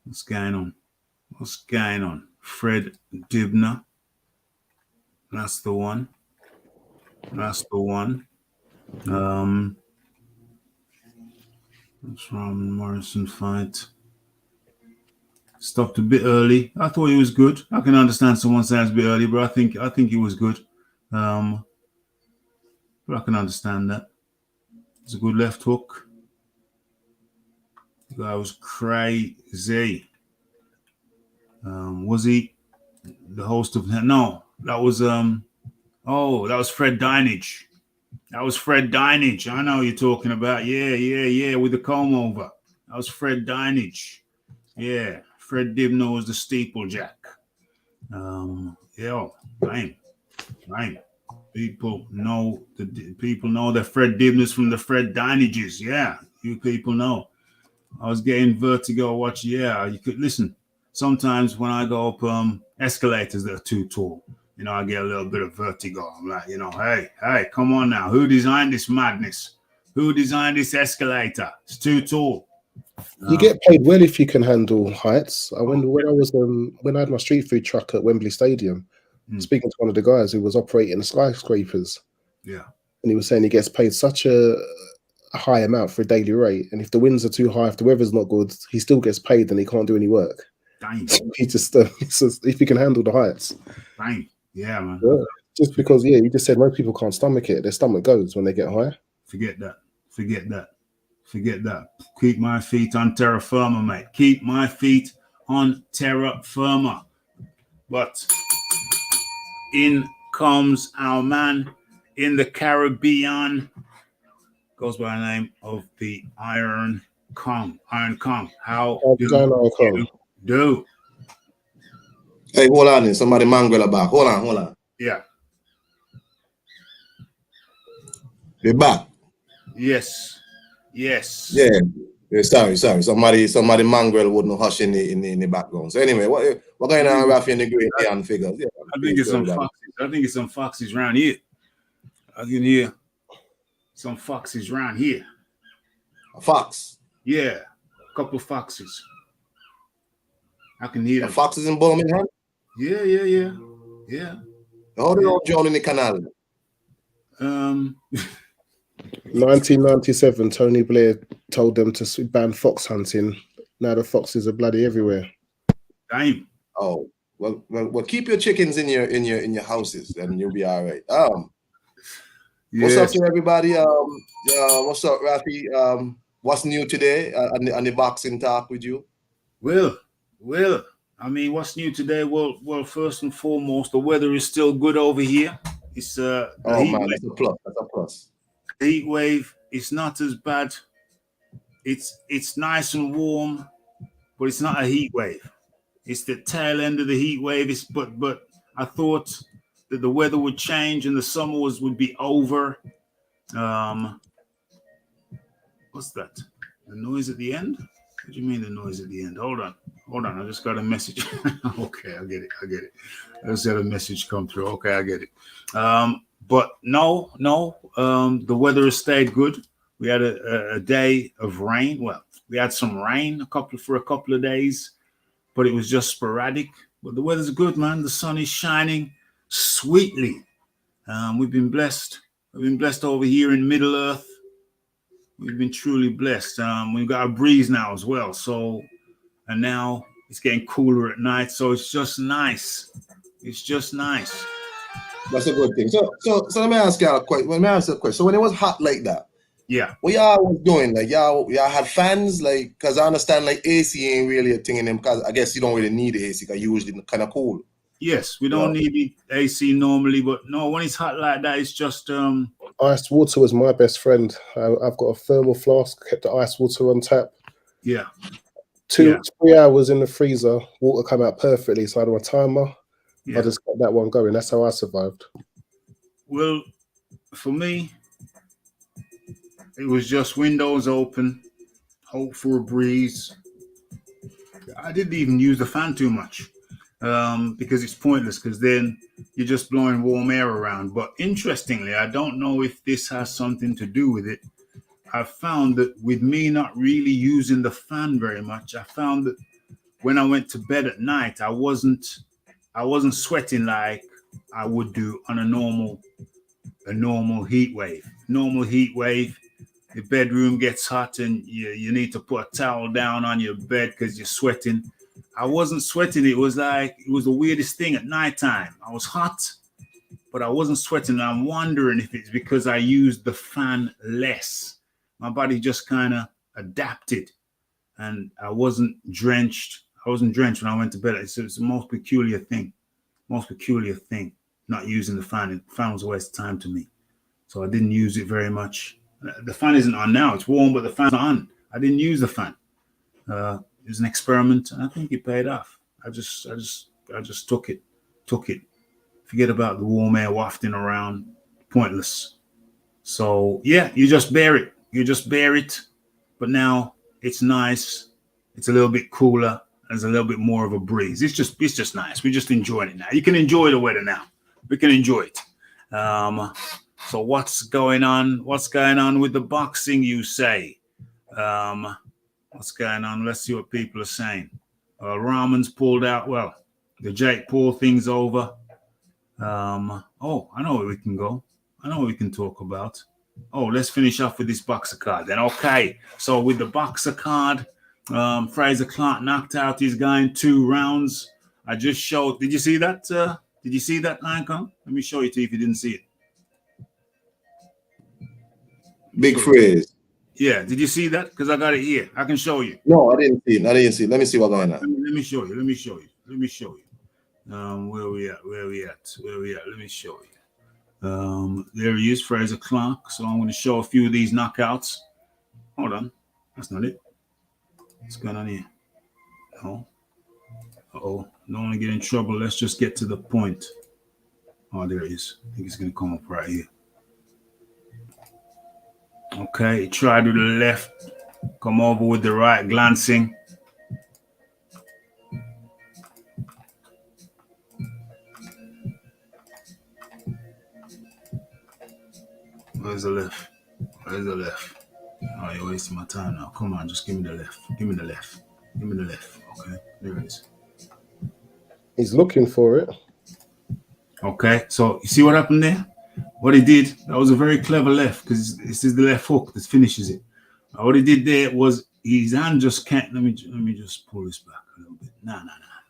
What's going on? Fred Dibner. That's the one. That's Rahman Morrison fight. Stopped a bit early. I thought he was good. I can understand someone saying it's a bit early, but I think he was good. But I can understand that. It's a good left hook. The guy was crazy. Was he the host of? No, that was that was Fred Dinage. I know who you're talking about. Yeah, with the comb over. That was Fred Dinage. Yeah, Fred Dibner was the steeplejack. Right. People know that Fred Dibner's from the Fred Dinages. Yeah, you people know. I was getting vertigo watch. Yeah, you could listen. Sometimes when I go up escalators that are too tall, I get a little bit of vertigo. I'm like, hey, come on now. Who designed this madness? Who designed this escalator? It's too tall. You get paid well if you can handle heights. I remember when I had my street food truck at Wembley Stadium, speaking to one of the guys who was operating the skyscrapers. Yeah. And he was saying he gets paid such a high amount for a daily rate, and if the winds are too high, if the weather's not good, he still gets paid and he can't do any work. Dang. He just if he can handle the heights. Dang. Yeah, man. Yeah. Just because, you just said most people can't stomach it. Their stomach goes when they get high. Forget that. Keep my feet on terra firma, mate. Keep my feet on terra firma. But in comes our man in the Caribbean. Goes by the name of the Iron Kong. How do? Hey, hold on. Somebody mangrel back. Hold on. Yeah. We're back. Yes. Yeah. Sorry. Somebody mangrel wouldn't hush in the background. So anyway, what going on, Raphie and the great Ian figures? Yeah, I think it's some foxes around here. I can hear some foxes around here. A fox? Yeah, a couple of foxes. I can hear them. Foxes in Birmingham? Yeah. How they all drown in the canal? 1997, Tony Blair told them to ban fox hunting. Now the foxes are bloody everywhere. Damn. Oh, well, keep your chickens in your houses, and you'll be all right. What's up to everybody? What's up, Raphie? What's new today on the boxing talk with you? Well, I mean, what's new today? Well, first and foremost, the weather is still good over here. It's that's a plus. The heat wave is not as bad. It's nice and warm, but it's not a heat wave. It's the tail end of the heat wave. But I thought that the weather would change and the summer would be over. What's that? The noise at the end? What do you mean the noise at the end? Hold on. I just got a message. Okay, I get it. I just had a message come through. Okay, I get it. But no. The weather has stayed good. We had a day of rain. Well, we had some rain for a couple of days, but it was just sporadic. But the weather's good, man. The sun is shining sweetly. We've been blessed. We've been blessed over here in Middle Earth. We've been truly blessed. We've got a breeze now as well. So and now it's getting cooler at night. So it's just nice. It's just nice. That's a good thing. So let me ask you a question. Let me ask you a question. So when it was hot like that, yeah, what y'all was doing? Like y'all had fans, like, because I understand like AC ain't really a thing in them, because I guess you don't really need the AC because usually kind of cool. Yes, we don't need the AC normally, but no, when it's hot like that, it's just iced water was my best friend. I've got a thermal flask, kept the ice water on tap. Yeah. 3 hours in the freezer, water come out perfectly. So I had a timer. Yeah. I just got that one going. That's how I survived. Well, for me, it was just windows open, hope for a breeze. I didn't even use the fan too much because it's pointless, because then you're just blowing warm air around. But interestingly, I don't know if this has something to do with it. I found that with me not really using the fan very much, I found that when I went to bed at night, I wasn't sweating like I would do on a normal heat wave. Normal heat wave, the bedroom gets hot and you need to put a towel down on your bed because you're sweating. I wasn't sweating. It was the weirdest thing at nighttime. I was hot, but I wasn't sweating. And I'm wondering if it's because I used the fan less. My body just kind of adapted, and I wasn't drenched. When I went to bed. It's the most peculiar thing. Not using the fan. The fan was a waste of time to me. So I didn't use it very much. The fan isn't on now. It's warm, but the fan's on. I didn't use the fan. It was an experiment, and I think it paid off. I just took it. Forget about the warm air wafting around. Pointless. So yeah, you just bear it. But now it's nice. It's a little bit cooler. There's a little bit more of a breeze. It's just nice. We're just enjoying it now. You can enjoy the weather now. We can enjoy it. So what's going on? What's going on with the boxing, you say? What's going on? Let's see what people are saying. Rahman's pulled out. Well, the jakepaul thing's over. Oh, I know where we can go. I know what we can talk about. Oh, let's finish off with this boxer card then. Okay, so with the boxer card, Fraser Clark knocked out his guy in 2 rounds. I just showed. Did you see that? Did you see that, Lincoln? Let me show you to you if you didn't see it. Big phrase. Yeah, did you see that? Because I got it here. I can show you. No, I didn't see it. Let me see what's going on. Let me show you. Where we at? Let me show you. There he is, Fraser Clark. So I'm going to show a few of these knockouts. Hold on. That's not it. What's going on here? No. Uh-oh. Don't want to get in trouble. Let's just get to the point. Oh, there it is. I think it's going to come up right here. Okay. Try to the left. Come over with the right, glancing. Where's the left? Oh, you're wasting my time now. Come on, just give me the left. Okay, there it is. He's looking for it. Okay, so you see what happened there? What he did, that was a very clever left, because this is the left hook that finishes it. What he did there was his hand just can't. Let me just pull this back a little bit. Nah.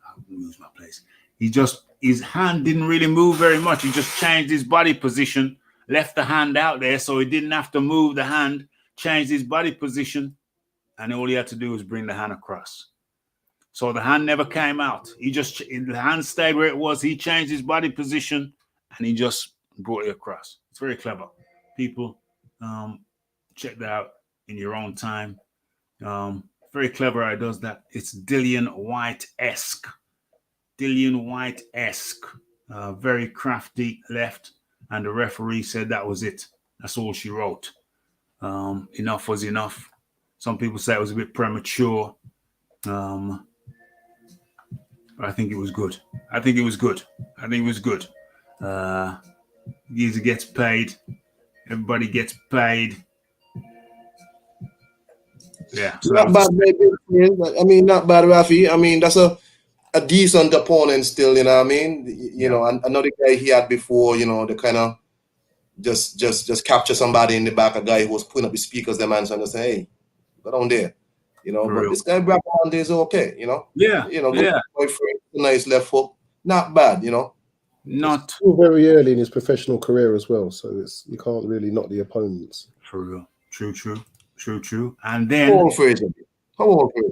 I'll lose my place. His hand didn't really move very much. He just changed his body position, left the hand out there, so he didn't have to move the hand. Changed his body position, and all he had to do was bring the hand across. So the hand never came out. The hand stayed where it was. He changed his body position, and he just brought it across. It's very clever. People, check that out in your own time. Very clever how he does that. It's Dillian White-esque. Very crafty left, and the referee said that was it. That's all she wrote. Enough was enough. Some people say it was a bit premature. But I think it was good. Geezer gets paid. Everybody gets paid. Yeah. So not bad, I mean, not bad, Raphie. I mean, that's a decent opponent still, you know what I mean? You know, another guy he had before, you know, the kind of just capture somebody in the back, a guy who was putting up the speakers, the man, and just say, hey, go down there. You know, For but real. this guy Rahman is okay. You know. Yeah. You know, Yeah. boyfriend, nice left hook, not bad. You know. Not Still very early in his professional career as well, so it's you can't really knock the opponents. for real. True. And then How old Fraser? How old Fraser?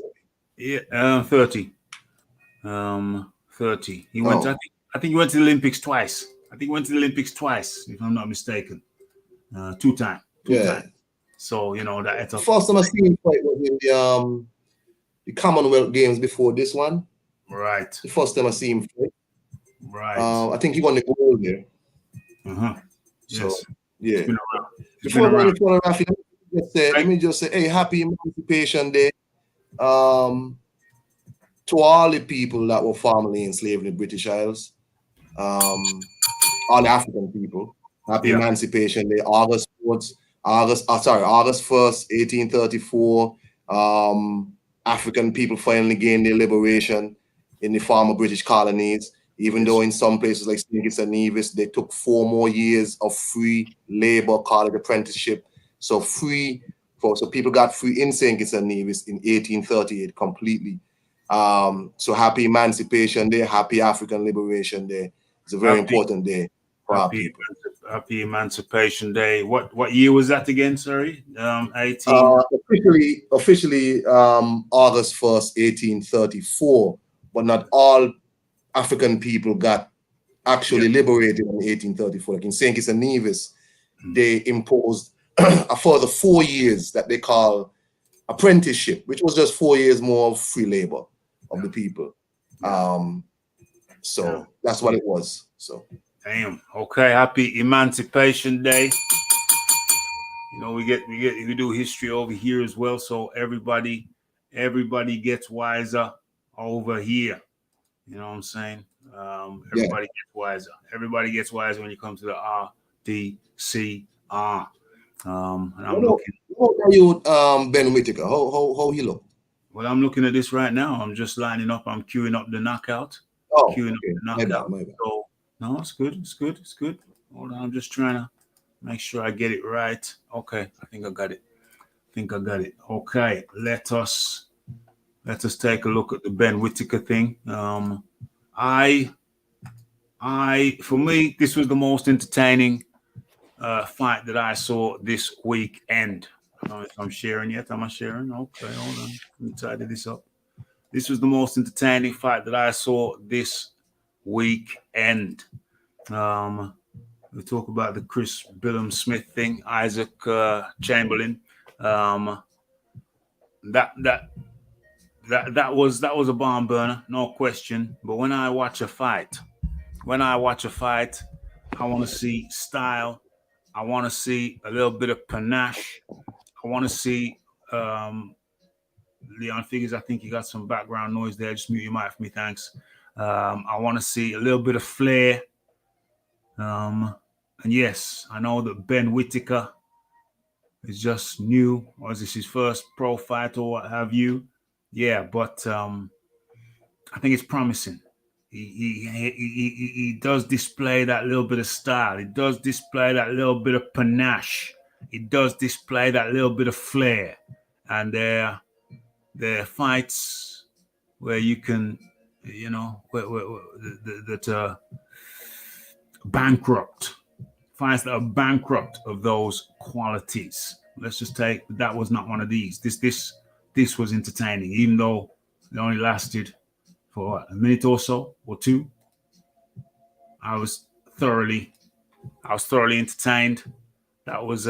yeah, 30. 30. He went. Oh. I think he went to the Olympics twice. If I'm not mistaken. 2 times. Yeah. So you know that. First time I seen him fight was in the Commonwealth Games before this one. Right. The first time I see him fight. Right. I think he won the gold there. So Yes. yeah. It's been around. Before I go to Raphie, let me just say, hey, happy Emancipation Day. To all the people that were formerly enslaved in the British Isles, all the African people, happy Emancipation Day, August 1st, 1834. African people finally gained their liberation in the former British colonies, even though in some places like St. Kitts and Nevis, they took 4 more years of free labor, called it apprenticeship. So people got free in St. Kitts and Nevis in 1838 completely. So happy Emancipation Day, happy African Liberation Day. It's a very important day for our people. Happy Emancipation Day. What year was that again? Sorry, 18. Officially, August 1st, 1834. But not all African people got actually liberated in 1834. Like in St. Kitts and Nevis, they imposed a further 4 years that they call apprenticeship, which was just 4 years more of free labor of the people. So that's what it was. So damn. Okay, happy Emancipation Day. You know, we do history over here as well, so everybody gets wiser over here. You know what I'm saying? Everybody gets wiser. Everybody gets wiser when you come to the rdcr. And I'm looking. How are you, Ben Whittaker? How he look? Well, I'm looking at this right now. I'm just lining up. I'm queuing up the knockout. Oh, queuing up the knockout. My bad. So, no, it's good. It's good. Hold on. I'm just trying to make sure I get it right. Okay. I think I got it. Okay. Let us take a look at the Ben Whittaker thing. For me, this was the most entertaining fight that I saw this weekend. I don't know if I'm sharing yet. Am I sharing? Okay, hold on. Let me tidy this up. This was the most entertaining fight that I saw this weekend. We talk about the Chris Billum Smith thing, Isaac Chamberlain. That was a barn burner, no question. But when I watch a fight, I want to see style. I want to see a little bit of panache. I want to see Leon Figures. I think you got some background noise there. Just mute your mic for me, thanks. I want to see a little bit of flair. And yes, I know that Ben Whittaker is just new, or is this his first pro fight or what have you? Yeah, but I think it's promising. He does display that little bit of style. He does display that little bit of panache. He does display that little bit of flair. And there are fights where you can, you know, that bankrupt. Fights that are bankrupt of those qualities. Let's just take that was not one of these. This was entertaining, even though it only lasted for a minute or so or two. I was thoroughly entertained. That was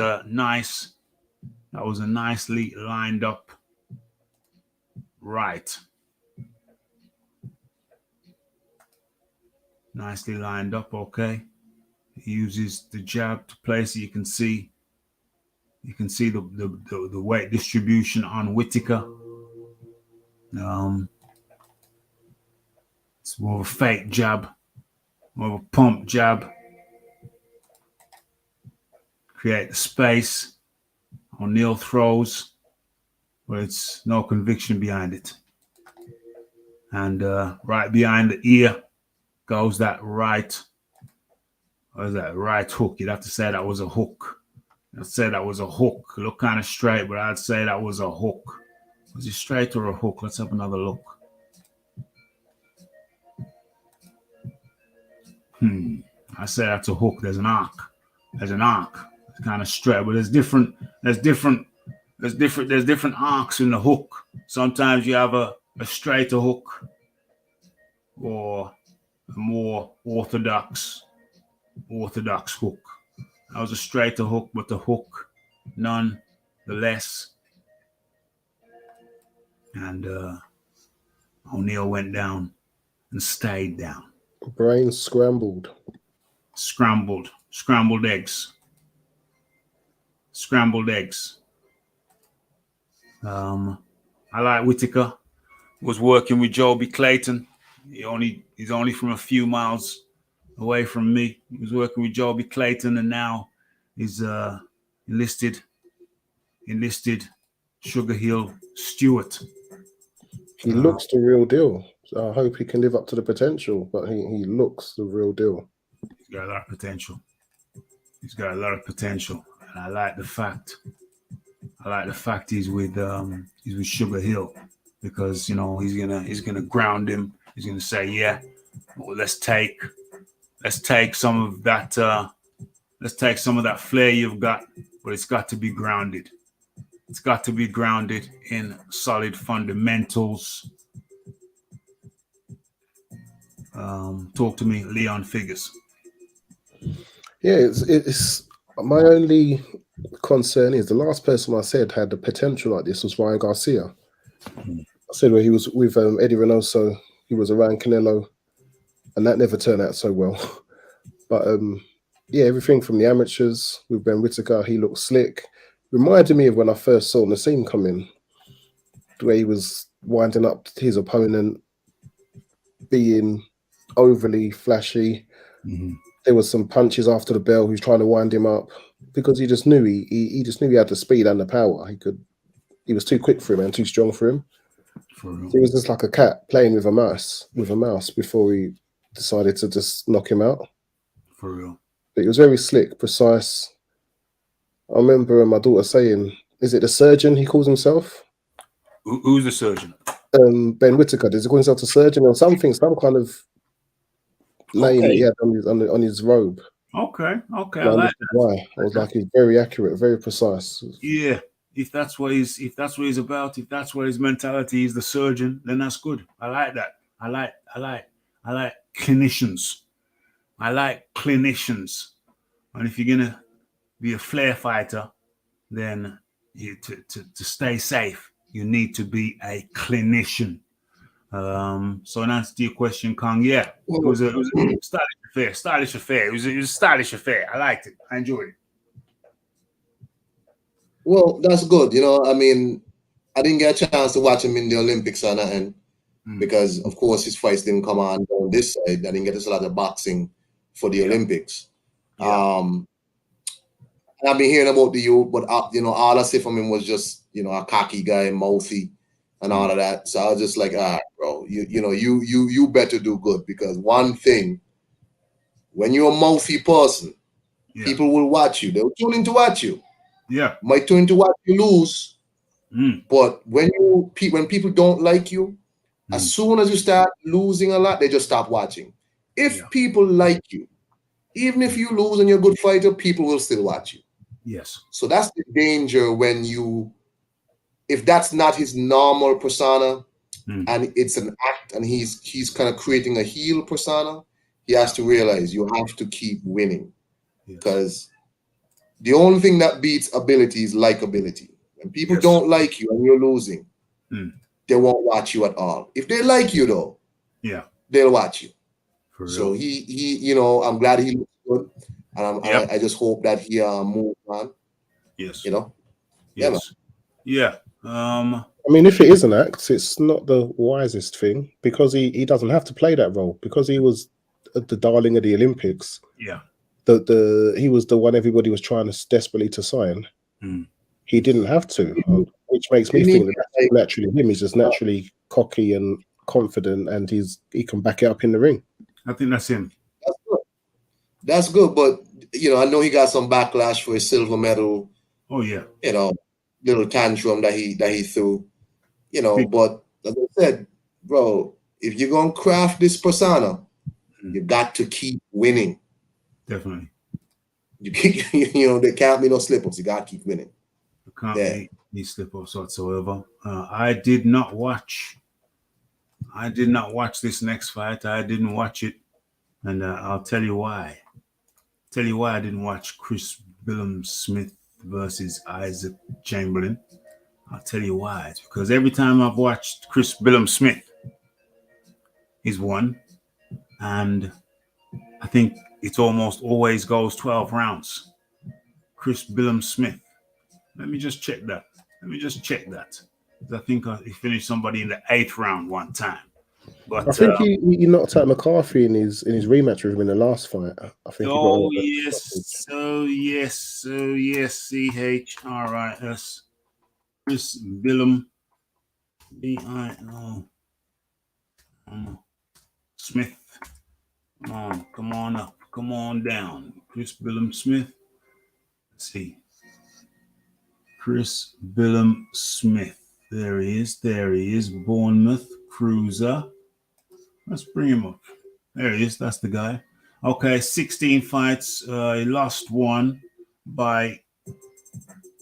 nicely lined up. Right. Nicely lined up, okay. He uses the jab to place it. You can see the weight distribution on Whittaker. It's more of a fake jab, more of a pump jab. Create the space. O'Neal throws, but it's no conviction behind it. And right behind the ear goes that right. What is that? Right hook. You'd have to say that was a hook. I'd say that was a hook. Look kind of straight, but I'd say that was a hook. Was it straight or a hook? Let's have another look. I say that's a hook. There's an arc. There's an arc. It's kind of straight, but there's different arcs in the hook. Sometimes you have a straighter hook or a more orthodox hook. That was a straighter hook, but the hook nonetheless. And O'Neal went down and stayed down. Brain scrambled. Scrambled eggs. I like Whittaker. Was working with Joby Clayton. He's only from a few miles away from me. He was working with Joby Clayton, and now he's enlisted Sugar Hill Stewart. He looks the real deal. So I hope he can live up to the potential, but he looks the real deal. He's got a lot of potential. And I like the fact he's with Sugar Hill, because he's gonna ground him. He's gonna say, yeah, well, let's take some of that flair you've got, but it's got to be grounded. It's got to be grounded in solid fundamentals. Talk to me, Leon Figures. Yeah, it's my only concern is the last person I said had the potential like this was Ryan Garcia. I said where he was with Eddie Reynoso, he was around Canelo, and that never turned out so well. But yeah, everything from the amateurs with Ben Whittaker, he looked slick. Reminded me of when I first saw Nassim come in, the way he was winding up his opponent, being overly flashy. Mm-hmm. There was some punches after the bell. He was trying to wind him up because he just knew he had the speed and the power. He was too quick for him and too strong for him. So he was just like a cat playing with a mouse before he decided to just knock him out. For real. But he was very slick, precise. I remember my daughter saying, "Is it the surgeon he calls himself?" Who's the surgeon? Ben Whittaker. Does he call himself the surgeon or something? Some kind of name that he had on his robe. Okay. I like that. Why? I was like, he's very accurate, very precise. Yeah. If that's what he's about, if that's what his mentality is, the surgeon, then that's good. I like that. I like clinicians. And if you're gonna be a flair fighter, then to stay safe, you need to be a clinician. So in answer to your question, Kong, yeah, it was a stylish affair. It was a stylish affair. I liked it. I enjoyed it. Well, that's good. I mean, I didn't get a chance to watch him in the Olympics or nothing because, of course, his fights didn't come on this side. I didn't get to see a lot of boxing for the Olympics. Yeah. And I've been hearing about the youth, but all I see from him was just a cocky guy, mouthy, and all of that. So I was just like, all right, bro, you better do good, because one thing, when you're a mouthy person, people will watch you. They'll tune in to watch you. Yeah, might tune in to watch you lose. But when people don't like you, as soon as you start losing a lot, they just stop watching. If people like you, even if you lose and you're a good fighter, people will still watch you. Yes. So that's the danger if that's not his normal persona and it's an act and he's kind of creating a heel persona, he has to realize you have to keep winning, because the only thing that beats ability is likability. When people don't like you and you're losing, they won't watch you at all. If they like you though, they'll watch you. So he I'm glad he looks good, and I just hope that he moves on. Yes. Yes. Yeah. I mean, if it is an act, it's not the wisest thing, because he doesn't have to play that role, because he was the darling of the Olympics. Yeah. He was the one everybody was trying to desperately to sign. He didn't have to, which makes me think that that's naturally him. He's just naturally cocky and confident, and he can back it up in the ring. I think that's him. That's good, but I know he got some backlash for his silver medal. Oh yeah. Little tantrum that he threw. you know. But as I said, bro, if you're gonna craft this persona, you got to keep winning. Definitely. You know, there can't be no slip-ups. You got to keep winning. There can't be any slip-ups whatsoever. I did not watch this next fight. I didn't watch it, and I'll tell you why. Tell you why I didn't watch Chris Billam-Smith versus Isaac Chamberlain. I'll tell you why. It's because every time I've watched Chris Billam-Smith, he's won, and I think it almost always goes 12 rounds. Chris Billam-Smith. Let me just check that. I think he finished somebody in the 8th round one time. But I think he knocked out McCarthy in his rematch with him in the last fight. I think. Yes, CHRIS. Chris Billam, BIO Smith. Come on up, come on down. Chris Billam-Smith. Let's see. Chris Billam-Smith. There he is. Bournemouth Cruiser. Let's bring him up. There he is. That's the guy. Okay, 16 fights. He lost one by.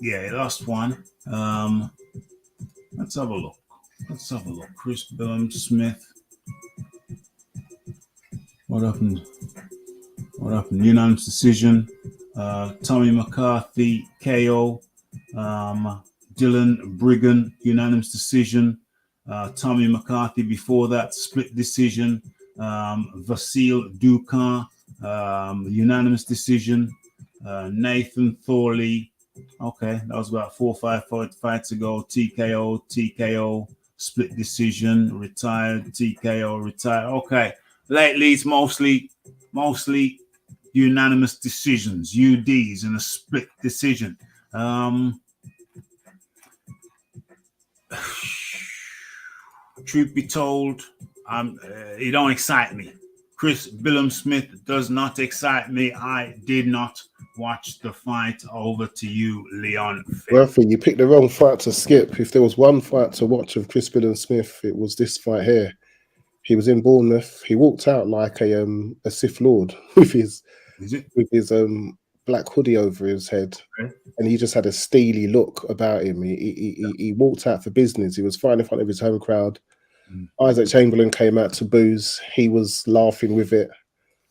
Yeah, he lost one. Let's have a look. Chris Billam-Smith. What happened? Unanimous decision. Tommy McCarthy, KO. Dylan Briggan, unanimous decision. Tommy McCarthy before that, split decision. Vasil Dukan, unanimous decision. Nathan Thorley, okay, that was about 4 or 5 fights ago. TKO, split decision, retired. TKO, retired. Okay, lately it's mostly unanimous decisions, UDs, and a split decision. Truth be told, it don't excite me. Chris Billam-Smith does not excite me. I did not watch the fight. Over to you, Leon. Raphie, you picked the wrong fight to skip. If there was one fight to watch of Chris Billam-Smith, it was this fight here. He was in Bournemouth. He walked out like a Sith Lord with his black hoodie over his head, okay. And he just had a steely look about him. He walked out for business. He was fighting in front of his home crowd. Isaac Chamberlain came out to booze. He was laughing with it.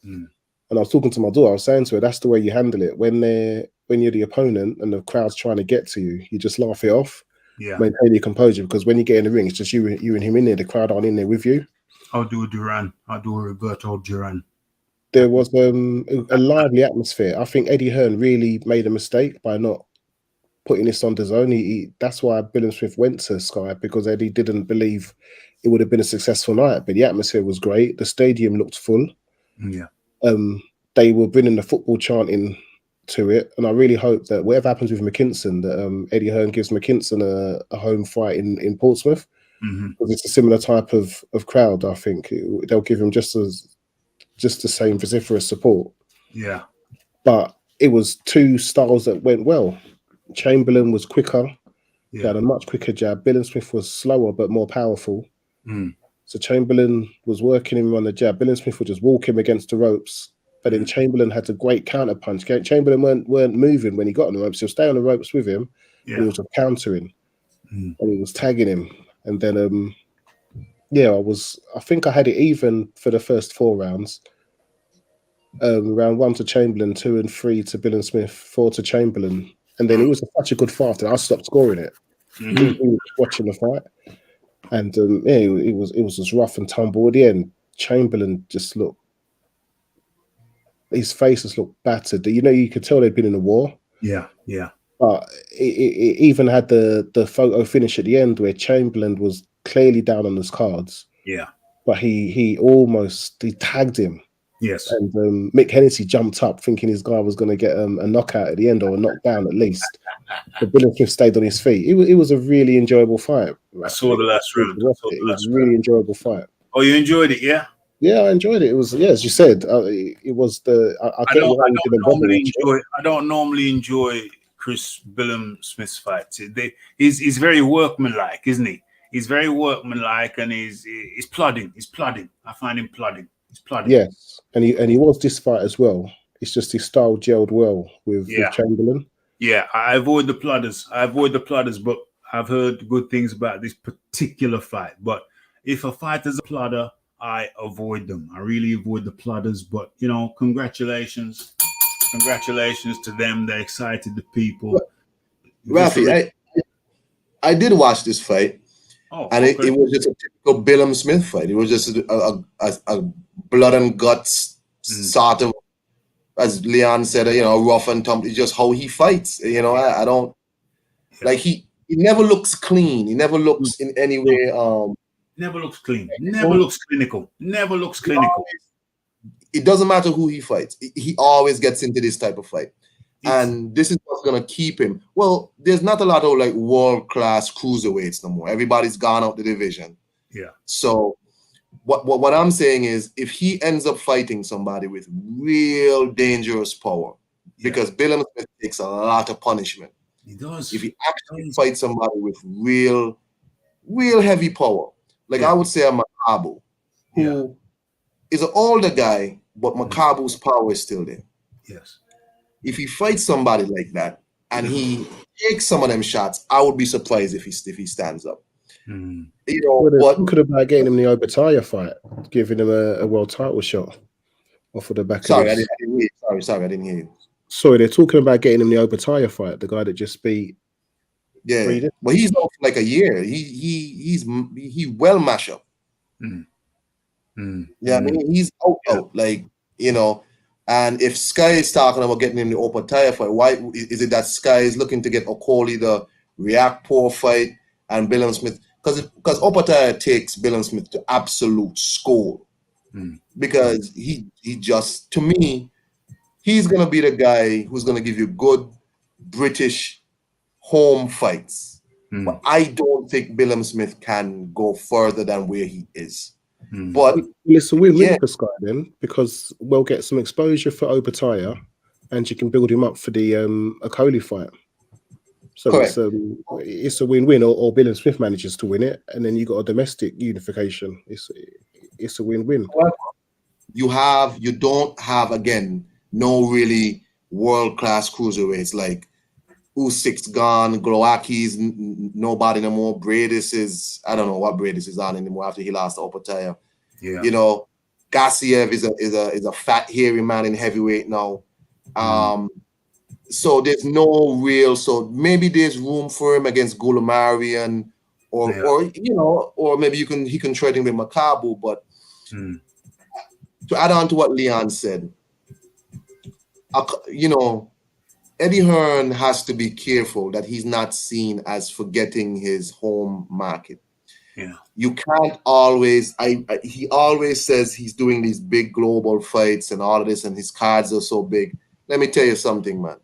And I was talking to my daughter. I was saying to her, that's the way you handle it. When you're the opponent and the crowd's trying to get to you, you just laugh it off. Yeah. Maintain your composure, because when you get in the ring, it's just you and him in there. The crowd aren't in there with you. I'll do a Duran. I'll do a Roberto Duran. There was a lively atmosphere. I think Eddie Hearn really made a mistake by not putting this on DAZN. That's why Billam-Smith went to Sky, because Eddie didn't believe it would have been a successful night. But the atmosphere was great. The stadium looked full. Yeah. They were bringing the football chanting to it, and I really hope that whatever happens with McKinson, that Eddie Hearn gives McKinson a home fight in Portsmouth, because it's a similar type of crowd. I think they'll give him just the same vociferous support. Yeah. But it was two styles that went well. Chamberlain was quicker. He had a much quicker jab. Billam-Smith was slower but more powerful. So Chamberlain was working him on the jab. Billam-Smith would just walk him against the ropes. But then Chamberlain had a great counter punch. Chamberlain weren't moving when he got on the ropes. He'll stay on the ropes with him. And he was just countering. And he was tagging him. And then I think I had it even for the first 4 rounds. Round 1 to Chamberlain, 2 and 3 to Billam-Smith, 4 to Chamberlain. And then it was such a good fight that I stopped scoring it. He was watching the fight. And it was just rough and tumble. At the end, Chamberlain just looked, his face just looked battered. You could tell they'd been in a war. Yeah. But it even had the photo finish at the end where Chamberlain was clearly down on his cards. Yeah. But he tagged him. Yes. And Mick Hennessy jumped up thinking his guy was going to get a knockout at the end, or a knockdown at least. But Billam-Smith stayed on his feet. It was a really enjoyable fight. I saw the last round. It was a really enjoyable fight. Oh, you enjoyed it, yeah? Yeah, I enjoyed it. It was, as you said, it was the. I don't normally enjoy Chris Billam-Smith's fights. He's very workmanlike, isn't he? He's very workmanlike, and he's plodding. He's plodding. I find him plodding. He's plodding. Yes, and he was this fight as well. It's just his style gelled well with Chamberlain. Yeah, I avoid the plodders. But I've heard good things about this particular fight. But if a fighter's a plodder, I avoid them. I really avoid the plodders. But you know, congratulations to them. They excited the people. Raphie, I did watch this fight. Oh, and okay. it was just a typical Billum Smith fight. It was just a blood and guts sort of, as Leon said, you know, rough and tumble. It's just how he fights. You know, I don't like he never looks clean. He never looks in any way. Never looks clean. Never looks clinical. Never looks clinical. It doesn't matter who he fights. He always gets into this type of fight. And this is what's gonna keep him. Well, there's not a lot of like world-class cruiserweights no more. Everybody's gone out the division. Yeah. So what I'm saying is, if he ends up fighting somebody with real dangerous power, because Billum Smith takes a lot of punishment. He does. If he actually fights somebody with real heavy power, like I would say a Makabu, who is an older guy, but Makabu's power is still there. Yes. If he fights somebody like that and he takes some of them shots, I would be surprised if he stands up. You know, what could about getting him the Obitaya fight, giving him a world title shot off of the back. Sorry, I didn't hear you. Sorry, I didn't hear you. Sorry, they're talking about getting him the Obitaya fight, the guy that just beat. Yeah, but he's out for like a year. He well mash up. Yeah, I mean he's out like, you know. And if Sky is talking about getting him the Obitaya fight, why is it that Sky is looking to get Okoli the Jakepaul fight and Billum Smith? Because Obitaya takes Billum Smith to absolute school. Because he just, to me, he's gonna be the guy who's gonna give you good British home fights. But I don't think Billum Smith can go further than where he is. But it's a win-win for Sky then, because we'll get some exposure for Obitaya, and you can build him up for the Okoli fight. So it's a win-win, or Billum Smith manages to win it, and then you got a domestic unification. It's a win-win. You don't have again no really world-class cruiserweights like Usyk's gone, Kownacki's nobody no more. Bradis is, I don't know what Bradis is on anymore after he lost to Obitaya. Yeah. You know, Gassiev is a fat, hairy man in heavyweight now. So there's no real. So maybe there's room for him against Goulamarian, or you know, or maybe he can trade him with Makabu. But to add on to what Leon said, you know, Eddie Hearn has to be careful that he's not seen as forgetting his home market. Yeah, you can't always. He always says he's doing these big global fights and all of this, and his cards are so big. Let me tell you something, man.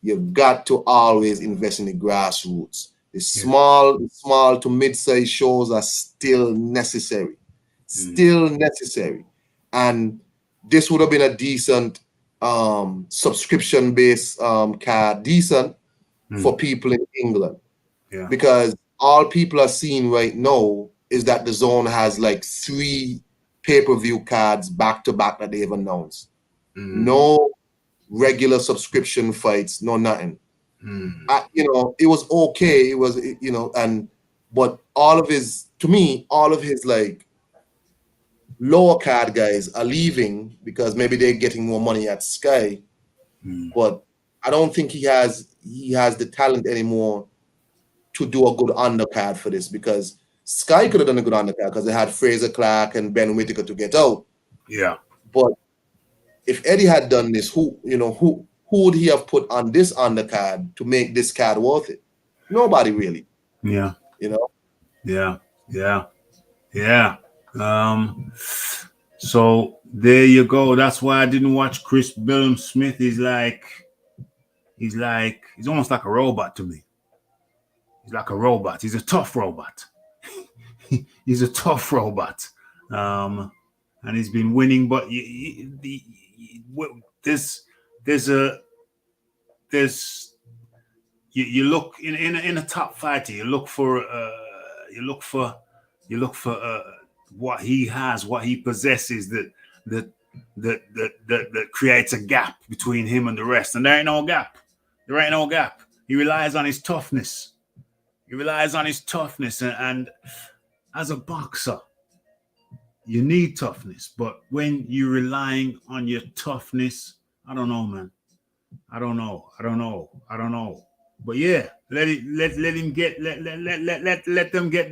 You've got to always invest in the grassroots. The small to mid-sized shows are still necessary. Still necessary. And this would have been a decent subscription-based card, decent for people in England. Yeah. Because all people are seeing right now is that the Zone has like 3 pay-per-view cards back-to-back that they've announced. No regular subscription fights, no nothing. You know, it was okay. It was, you know, but all of his like lower card guys are leaving because maybe they're getting more money at Sky. But I don't think he has the talent anymore to do a good undercard for this, because Sky could have done a good undercard because they had Fraser Clark and Ben Whittaker to get out. Yeah. But if Eddie had done this, who would he have put on this undercard to make this card worth it? Nobody really. Yeah. You know? Yeah. So there you go. That's why I didn't watch Chris Billum Smith. He's almost like a robot to me. He's like a robot. He's a tough robot. He's a tough robot. And he's been winning, but you look in a top fighter, you look for what he has, what he possesses that creates a gap between him and the rest. And there ain't no gap. There ain't no gap. He relies on his toughness. He relies on his toughness. And as a boxer, you need toughness. But when you're relying on your toughness, I don't know, man. I don't know. But yeah, let them get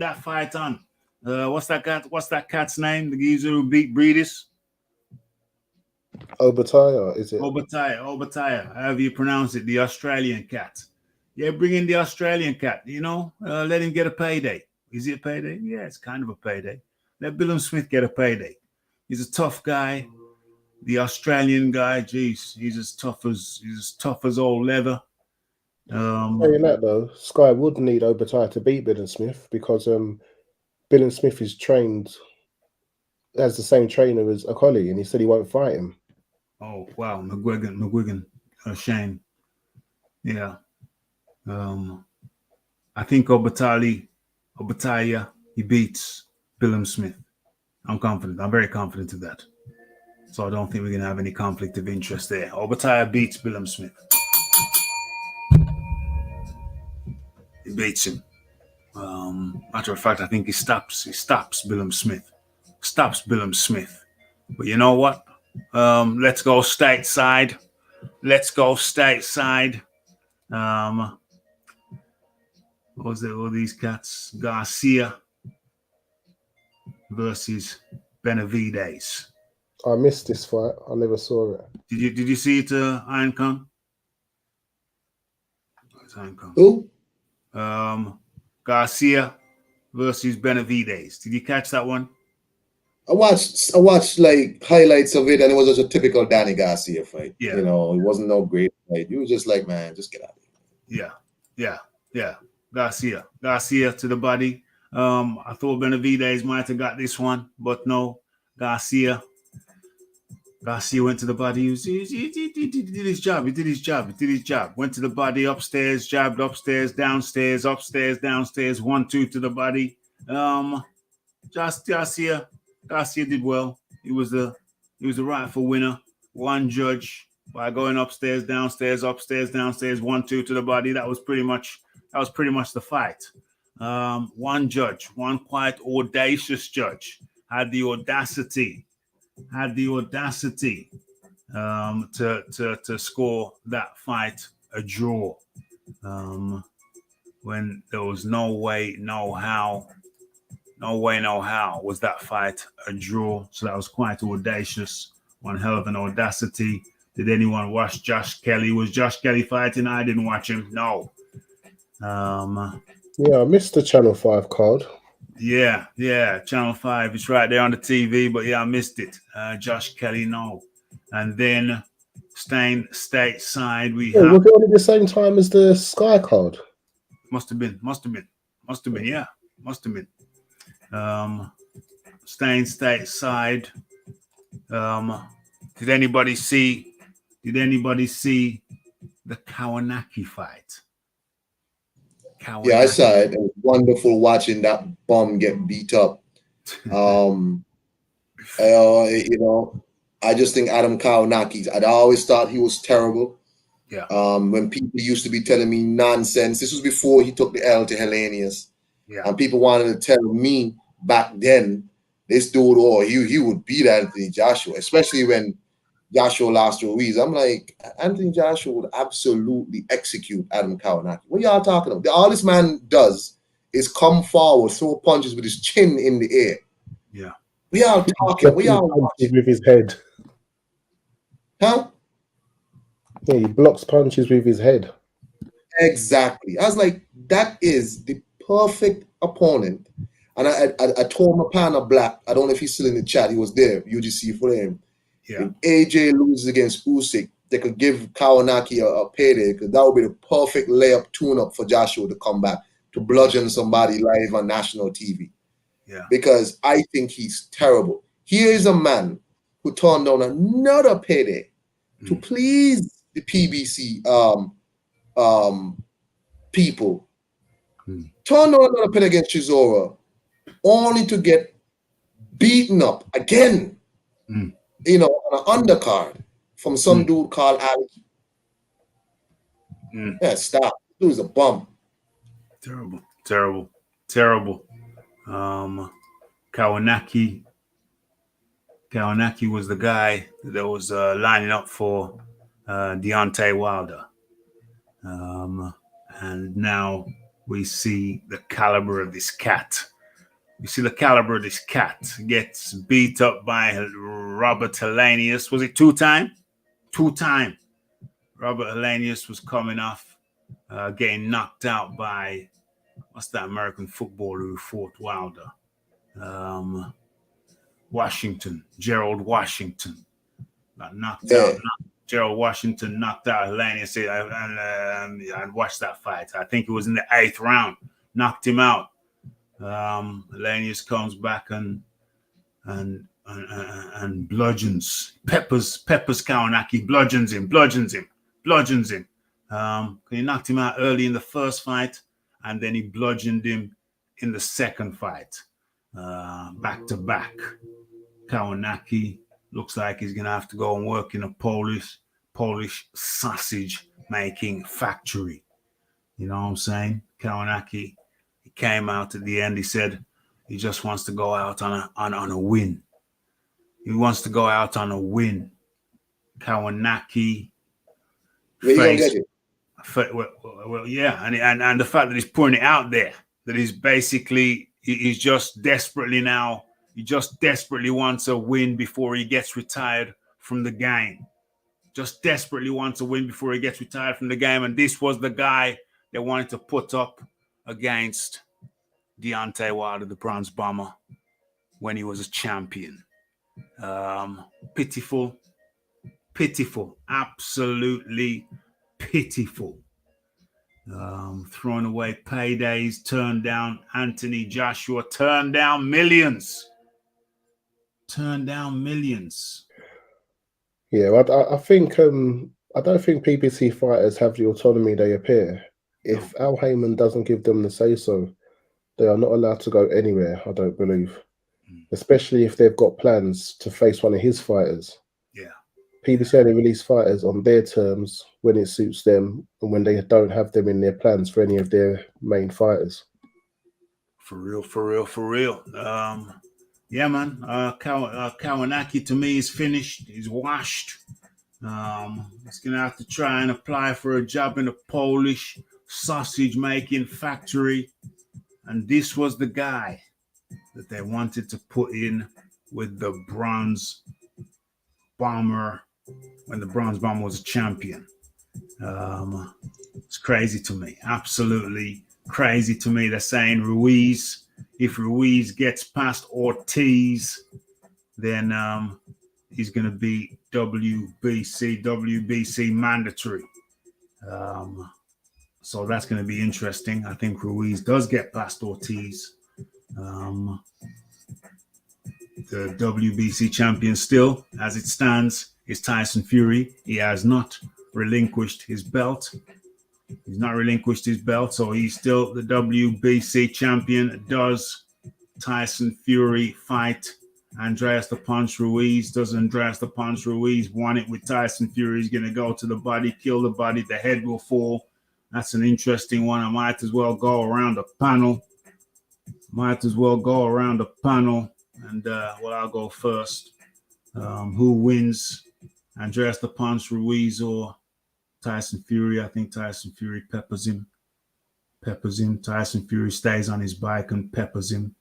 that fight on. What's that cat's name? The geezer who beat Breedis? Obatiah, is it? Obatiah, however you pronounce it, the Australian cat. Yeah, bring in the Australian cat, let him get a payday. Is it a payday? Yeah, it's kind of a payday. Let Billum Smith get a payday. He's a tough guy. The Australian guy, geez, he's as tough as old leather. Saying that though, Sky would need Obatiah to beat Billum Smith because Billum Smith is trained as the same trainer as Akoli, and he said he won't fight him. Oh wow, McGuigan, Shane. Yeah. I think Obatiah, he beats Billum Smith. I'm confident. I'm very confident of that. So I don't think we're going to have any conflict of interest there. Obatiah beats Billum Smith. He beats him. Matter of fact, I think he stops Billum Smith. But you know what? Let's go stateside. What was it? All these cats. Garcia versus Benavides. I missed this fight. I never saw it. Did you see it, Iron Kong? Iron Kong. Who? Garcia versus Benavides. Did you catch that one? I watched like highlights of it, and it was just a typical Danny Garcia fight. Yeah. It wasn't no great fight. It was just like, man, just get out of here. Yeah. Garcia to the body. I thought Benavides might have got this one, but no. Garcia went to the body. He did his job. Went to the body, upstairs, jabbed upstairs, downstairs, upstairs, downstairs, 1-2 to the body. Garcia did well. He was the rightful winner. One judge by going upstairs, downstairs, upstairs, downstairs, 1-2 to the body. That was pretty much the fight. One judge, one quite audacious judge, had the audacity to score that fight a draw, when there was no way, no how was that fight a draw. So that was quite audacious. One hell of an audacity. Did anyone watch Josh Kelly? Was Josh Kelly fighting? I didn't watch him. No. Yeah, I missed the Channel 5 card. Yeah, Channel 5. It's right there on the TV, but yeah, I missed it. Josh Kelly, no. And then staying stateside, we have... Was it on at the same time as the Sky card? Must have been. Yeah, must have been. Staying stateside. Did anybody see the Kownacki fight? Yeah, I saw it. It was wonderful watching that bum get beat up. I just think Adam Kownacki, I'd always thought he was terrible. Yeah. When people used to be telling me nonsense, this was before he took the L to Hellenius. Yeah. And people wanted to tell me back then, this dude, he would beat Anthony Joshua, especially when Joshua lost to Ruiz. I'm like, Anthony Joshua would absolutely execute Adam Kownacki. What y'all talking about? All this man does is come forward, throw punches with his chin in the air. Yeah. We are talking. We are watching. With his head. Huh? Yeah, he blocks punches with his head. Exactly. I was like, that is the perfect opponent. And I told my partner Black, I don't know if he's still in the chat, he was there, UGC for him. Yeah. If AJ loses against Usyk, they could give Kownacki a payday, because that would be the perfect layup tune-up for Joshua to come back to bludgeon somebody live on national TV. Yeah. Because I think he's terrible. Here is a man who turned down another payday to please the PBC people. turned on another pen against Chisora, only to get beaten up again, on an undercard from some dude called Ali. Yeah, stop. He was a bum. Terrible. Kownacki was the guy that was lining up for Deontay Wilder. And now we see the caliber of this cat. Gets beat up by Robert Helenius. Was it two-time? Two-time. Robert Helenius was coming off getting knocked out by, what's that American footballer who fought Wilder? Gerald Washington. Got knocked out. Gerald Washington knocked out Helenius. I watched that fight. I think it was in the 8th round. Knocked him out. Helenius comes back and bludgeons, peppers Kownacki, bludgeons him. He knocked him out early in the first fight, and then he bludgeoned him in the second fight, back to back. Kownacki looks like he's gonna have to go and work in a Polish sausage making factory. You know what I'm saying? Kownacki, he came out at the end. He said he just wants to go out on a win. He wants to go out on a win. Kownacki. Well, yeah, and the fact that he's putting it out there, that he's just desperately wants a win before he gets retired from the game. Just desperately wants a win before he gets retired from the game. And this was the guy they wanted to put up against Deontay Wilder, the Bronze Bomber, when he was a champion. Pitiful, absolutely pitiful. Throwing away paydays, turned down Anthony Joshua, turned down millions. Yeah, I think I don't think PBC fighters have the autonomy they appear. If Al Heyman doesn't give them the say-so, they are not allowed to go anywhere, I don't believe. Especially if they've got plans to face one of his fighters. Yeah. PBC only release fighters on their terms when it suits them and when they don't have them in their plans for any of their main fighters. For real. Yeah, man. Kownacki to me is finished. He's washed. He's going to have to try and apply for a job in a Polish sausage-making factory. And this was the guy that they wanted to put in with the Bronze Bomber when the Bronze Bomber was a champion. It's crazy to me. Absolutely crazy to me. They're saying Ruiz, if Ruiz gets past Ortiz, then he's going to be WBC mandatory. So that's going to be interesting. I think Ruiz does get past Ortiz. The WBC champion still, as it stands, is Tyson Fury. He has not relinquished his belt. So he's still the WBC champion. Does Tyson Fury fight Andreas the Punch Ruiz? Does Andreas the Punch Ruiz want it with Tyson Fury? He's going to go to the body, kill the body, the head will fall. That's an interesting one. I might as well go around the panel. And I'll go first. Who wins? Andreas the Punch Ruiz or Tyson Fury? I think Tyson Fury peppers him. Tyson Fury stays on his bike and peppers him.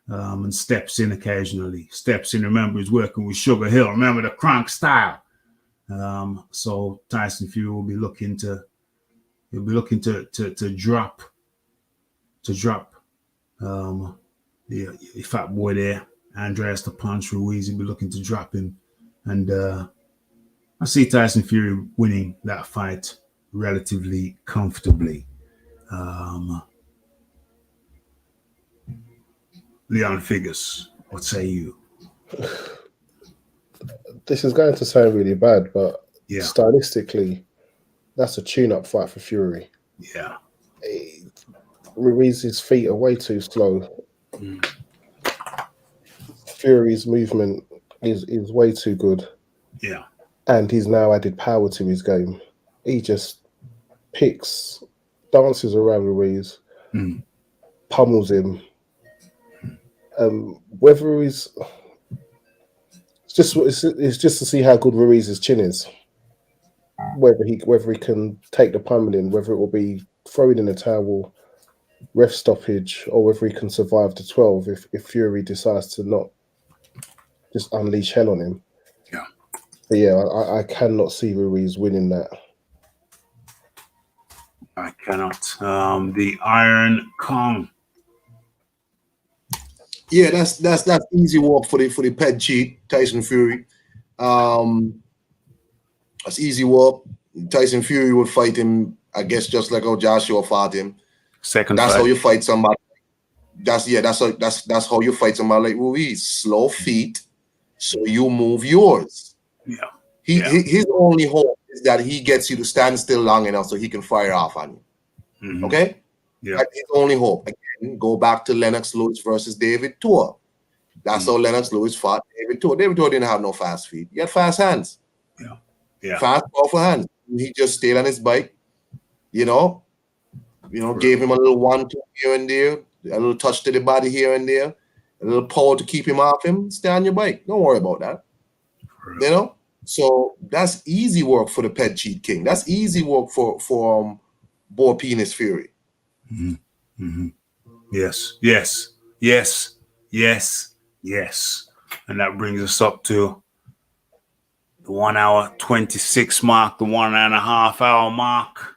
And steps in occasionally. Remember, he's working with Sugar Hill. Remember the Kronk style. So Tyson Fury will be looking to drop the fat boy there, Andreas the Punch Ruiz. He'll be looking to drop him. And I see Tyson Fury winning that fight relatively comfortably. Leon Figures, what say you? This is going to sound really bad, but yeah, stylistically, that's a tune-up fight for Fury. Yeah. Ruiz's feet are way too slow. Fury's movement is way too good. Yeah. And he's now added power to his game. He just dances around Ruiz, pummels him. Whether it's just to see how good Ruiz's chin is. Whether he can take the pummeling, whether it will be throwing in a towel, ref stoppage, or whether he can survive the 12 if Fury decides to not just unleash hell on him. Yeah. But yeah, I cannot see Ruiz winning that. I cannot. The Iron Kong. Yeah, that's easy walk for the pet cheat, Tyson Fury. That's easy walk. Tyson Fury would fight him, I guess, just like how Joshua fought him. That's how you fight somebody. That's how you fight somebody like Ruiz. Slow feet, so you move yours. Yeah. His only hope is that he gets you to stand still long enough so he can fire off on you. Okay? Yeah. That's his only hope. Again, go back to Lennox Lewis versus David Tua. That's how Lennox Lewis fought David Tua. David Tua didn't have no fast feet. He had fast hands. Yeah. Fast, powerful hands. He just stayed on his bike, gave him a little 1-2 here and there, a little touch to the body here and there, a little power to keep him off him. Stay on your bike. Don't worry about that. So that's easy work for the pet cheat king. That's easy work for Boar Penis Fury. Yes. And that brings us up to the 1 hour 26 mark, the 1.5 hour mark.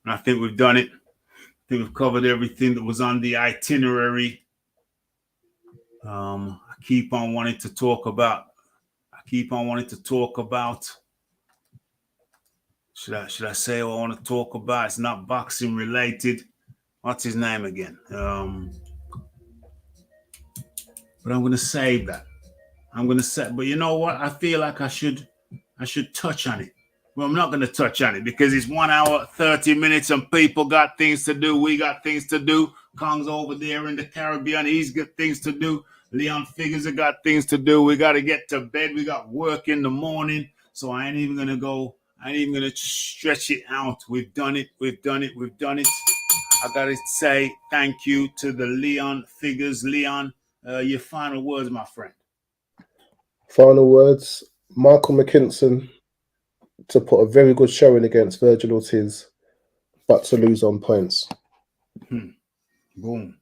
And I think we've done it. I think we've covered everything that was on the itinerary. I keep on wanting to talk about. Should I say what I want to talk about? It's not boxing related. What's his name again? But I'm going to save that. But you know what? I feel like I should touch on it. Well, I'm not going to touch on it because it's 1 hour, 30 minutes and people got things to do. We got things to do. Kong's over there in the Caribbean. He's got things to do. Leon Figures have got things to do. We got to get to bed. We got work in the morning. So I ain't even going to stretch it out. We've done it. I got to say thank you to the Leon Figures. Leon, your final words, my friend. Final words, Michael McKinson to put a very good showing against Virgil Ortiz, but to lose on points. Boom.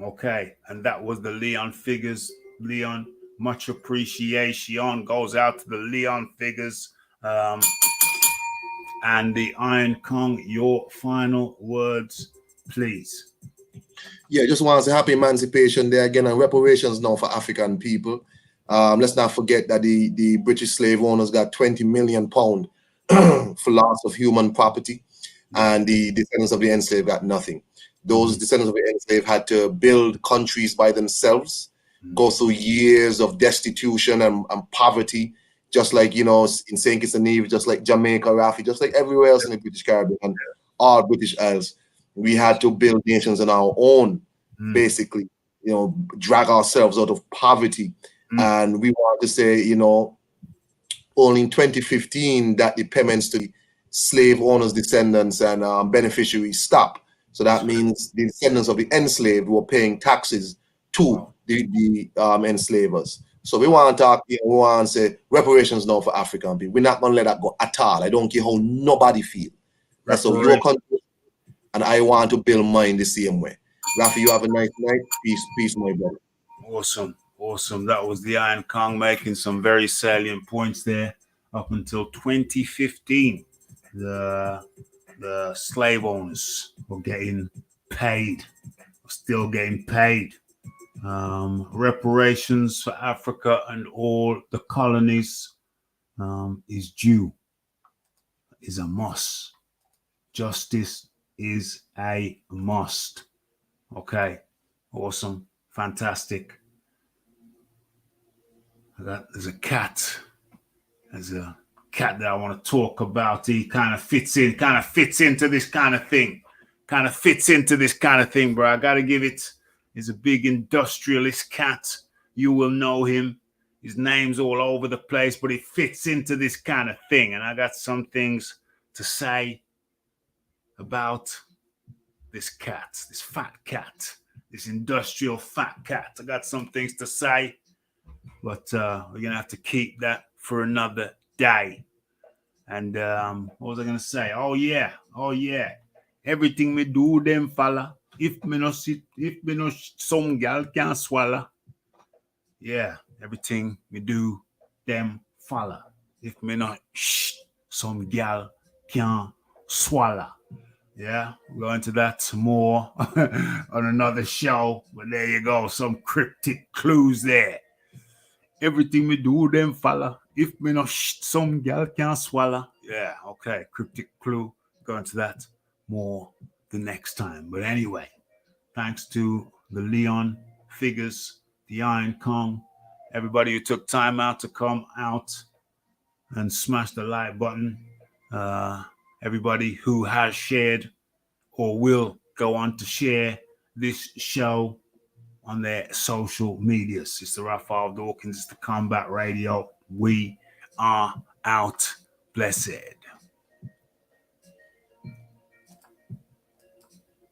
Okay. And that was the Leon Figures. Leon, much appreciation goes out to the Leon Figures. And the Iron Kong, your final words, please. Yeah, just want to say happy emancipation there again, and reparations now for African people. Let's not forget that the British slave owners got £20 million for loss of human property, and the descendants of the enslaved got nothing. Those descendants of the enslaved had to build countries by themselves, go through years of destitution and poverty, just like, in St. Kitts and Nevis, just like Jamaica, Raphie, just like everywhere else in the British Caribbean, and all British Isles. We had to build nations on our own, basically, drag ourselves out of poverty. And we want to say, only in 2015 that the payments to the slave owners, descendants, and beneficiaries stopped. So that means the descendants of the enslaved were paying taxes to the enslavers. So we want to talk, we want to say reparations now for African people. We're not going to let that go at all. I don't care how nobody feels. That's how your country, and I want to build mine the same way. Raphie, you have a nice night. Peace, my brother. Awesome. That was the Iron Kong making some very salient points there. Up until 2015, the slave owners were getting paid, still getting paid. Reparations for Africa and all the colonies is due, is a must. Justice is a must. Okay, awesome, fantastic. There's a cat that I want to talk about. He kind of fits into this kind of thing. kind of fits into this kind of thing, bro. I gotta give it. He's a big industrialist cat. You will know him. His name's all over the place, but it fits into this kind of thing. And I got some things to say about this cat, this fat cat, this industrial fat cat. I got some things to say, but we're gonna have to keep that for another day. And what was I gonna say? Oh yeah. Everything me do, them fella. If me no some gal can swallow. Yeah, everything me do, them fella. If me not some gal can swallow. Yeah, we'll go into that more on another show. But there you go, some cryptic clues there. Everything me do, them fella. If me not some gal can swallow. Yeah, okay, cryptic clue. Go into that more the next time. But anyway, thanks to the Leon figures, the Iron Kong, everybody who took time out to come out and smash the like button. Everybody who has shared or will go on to share this show on their social medias. It's the Raphie Dawkins, it's the Combat Radio. We are out. Blessed.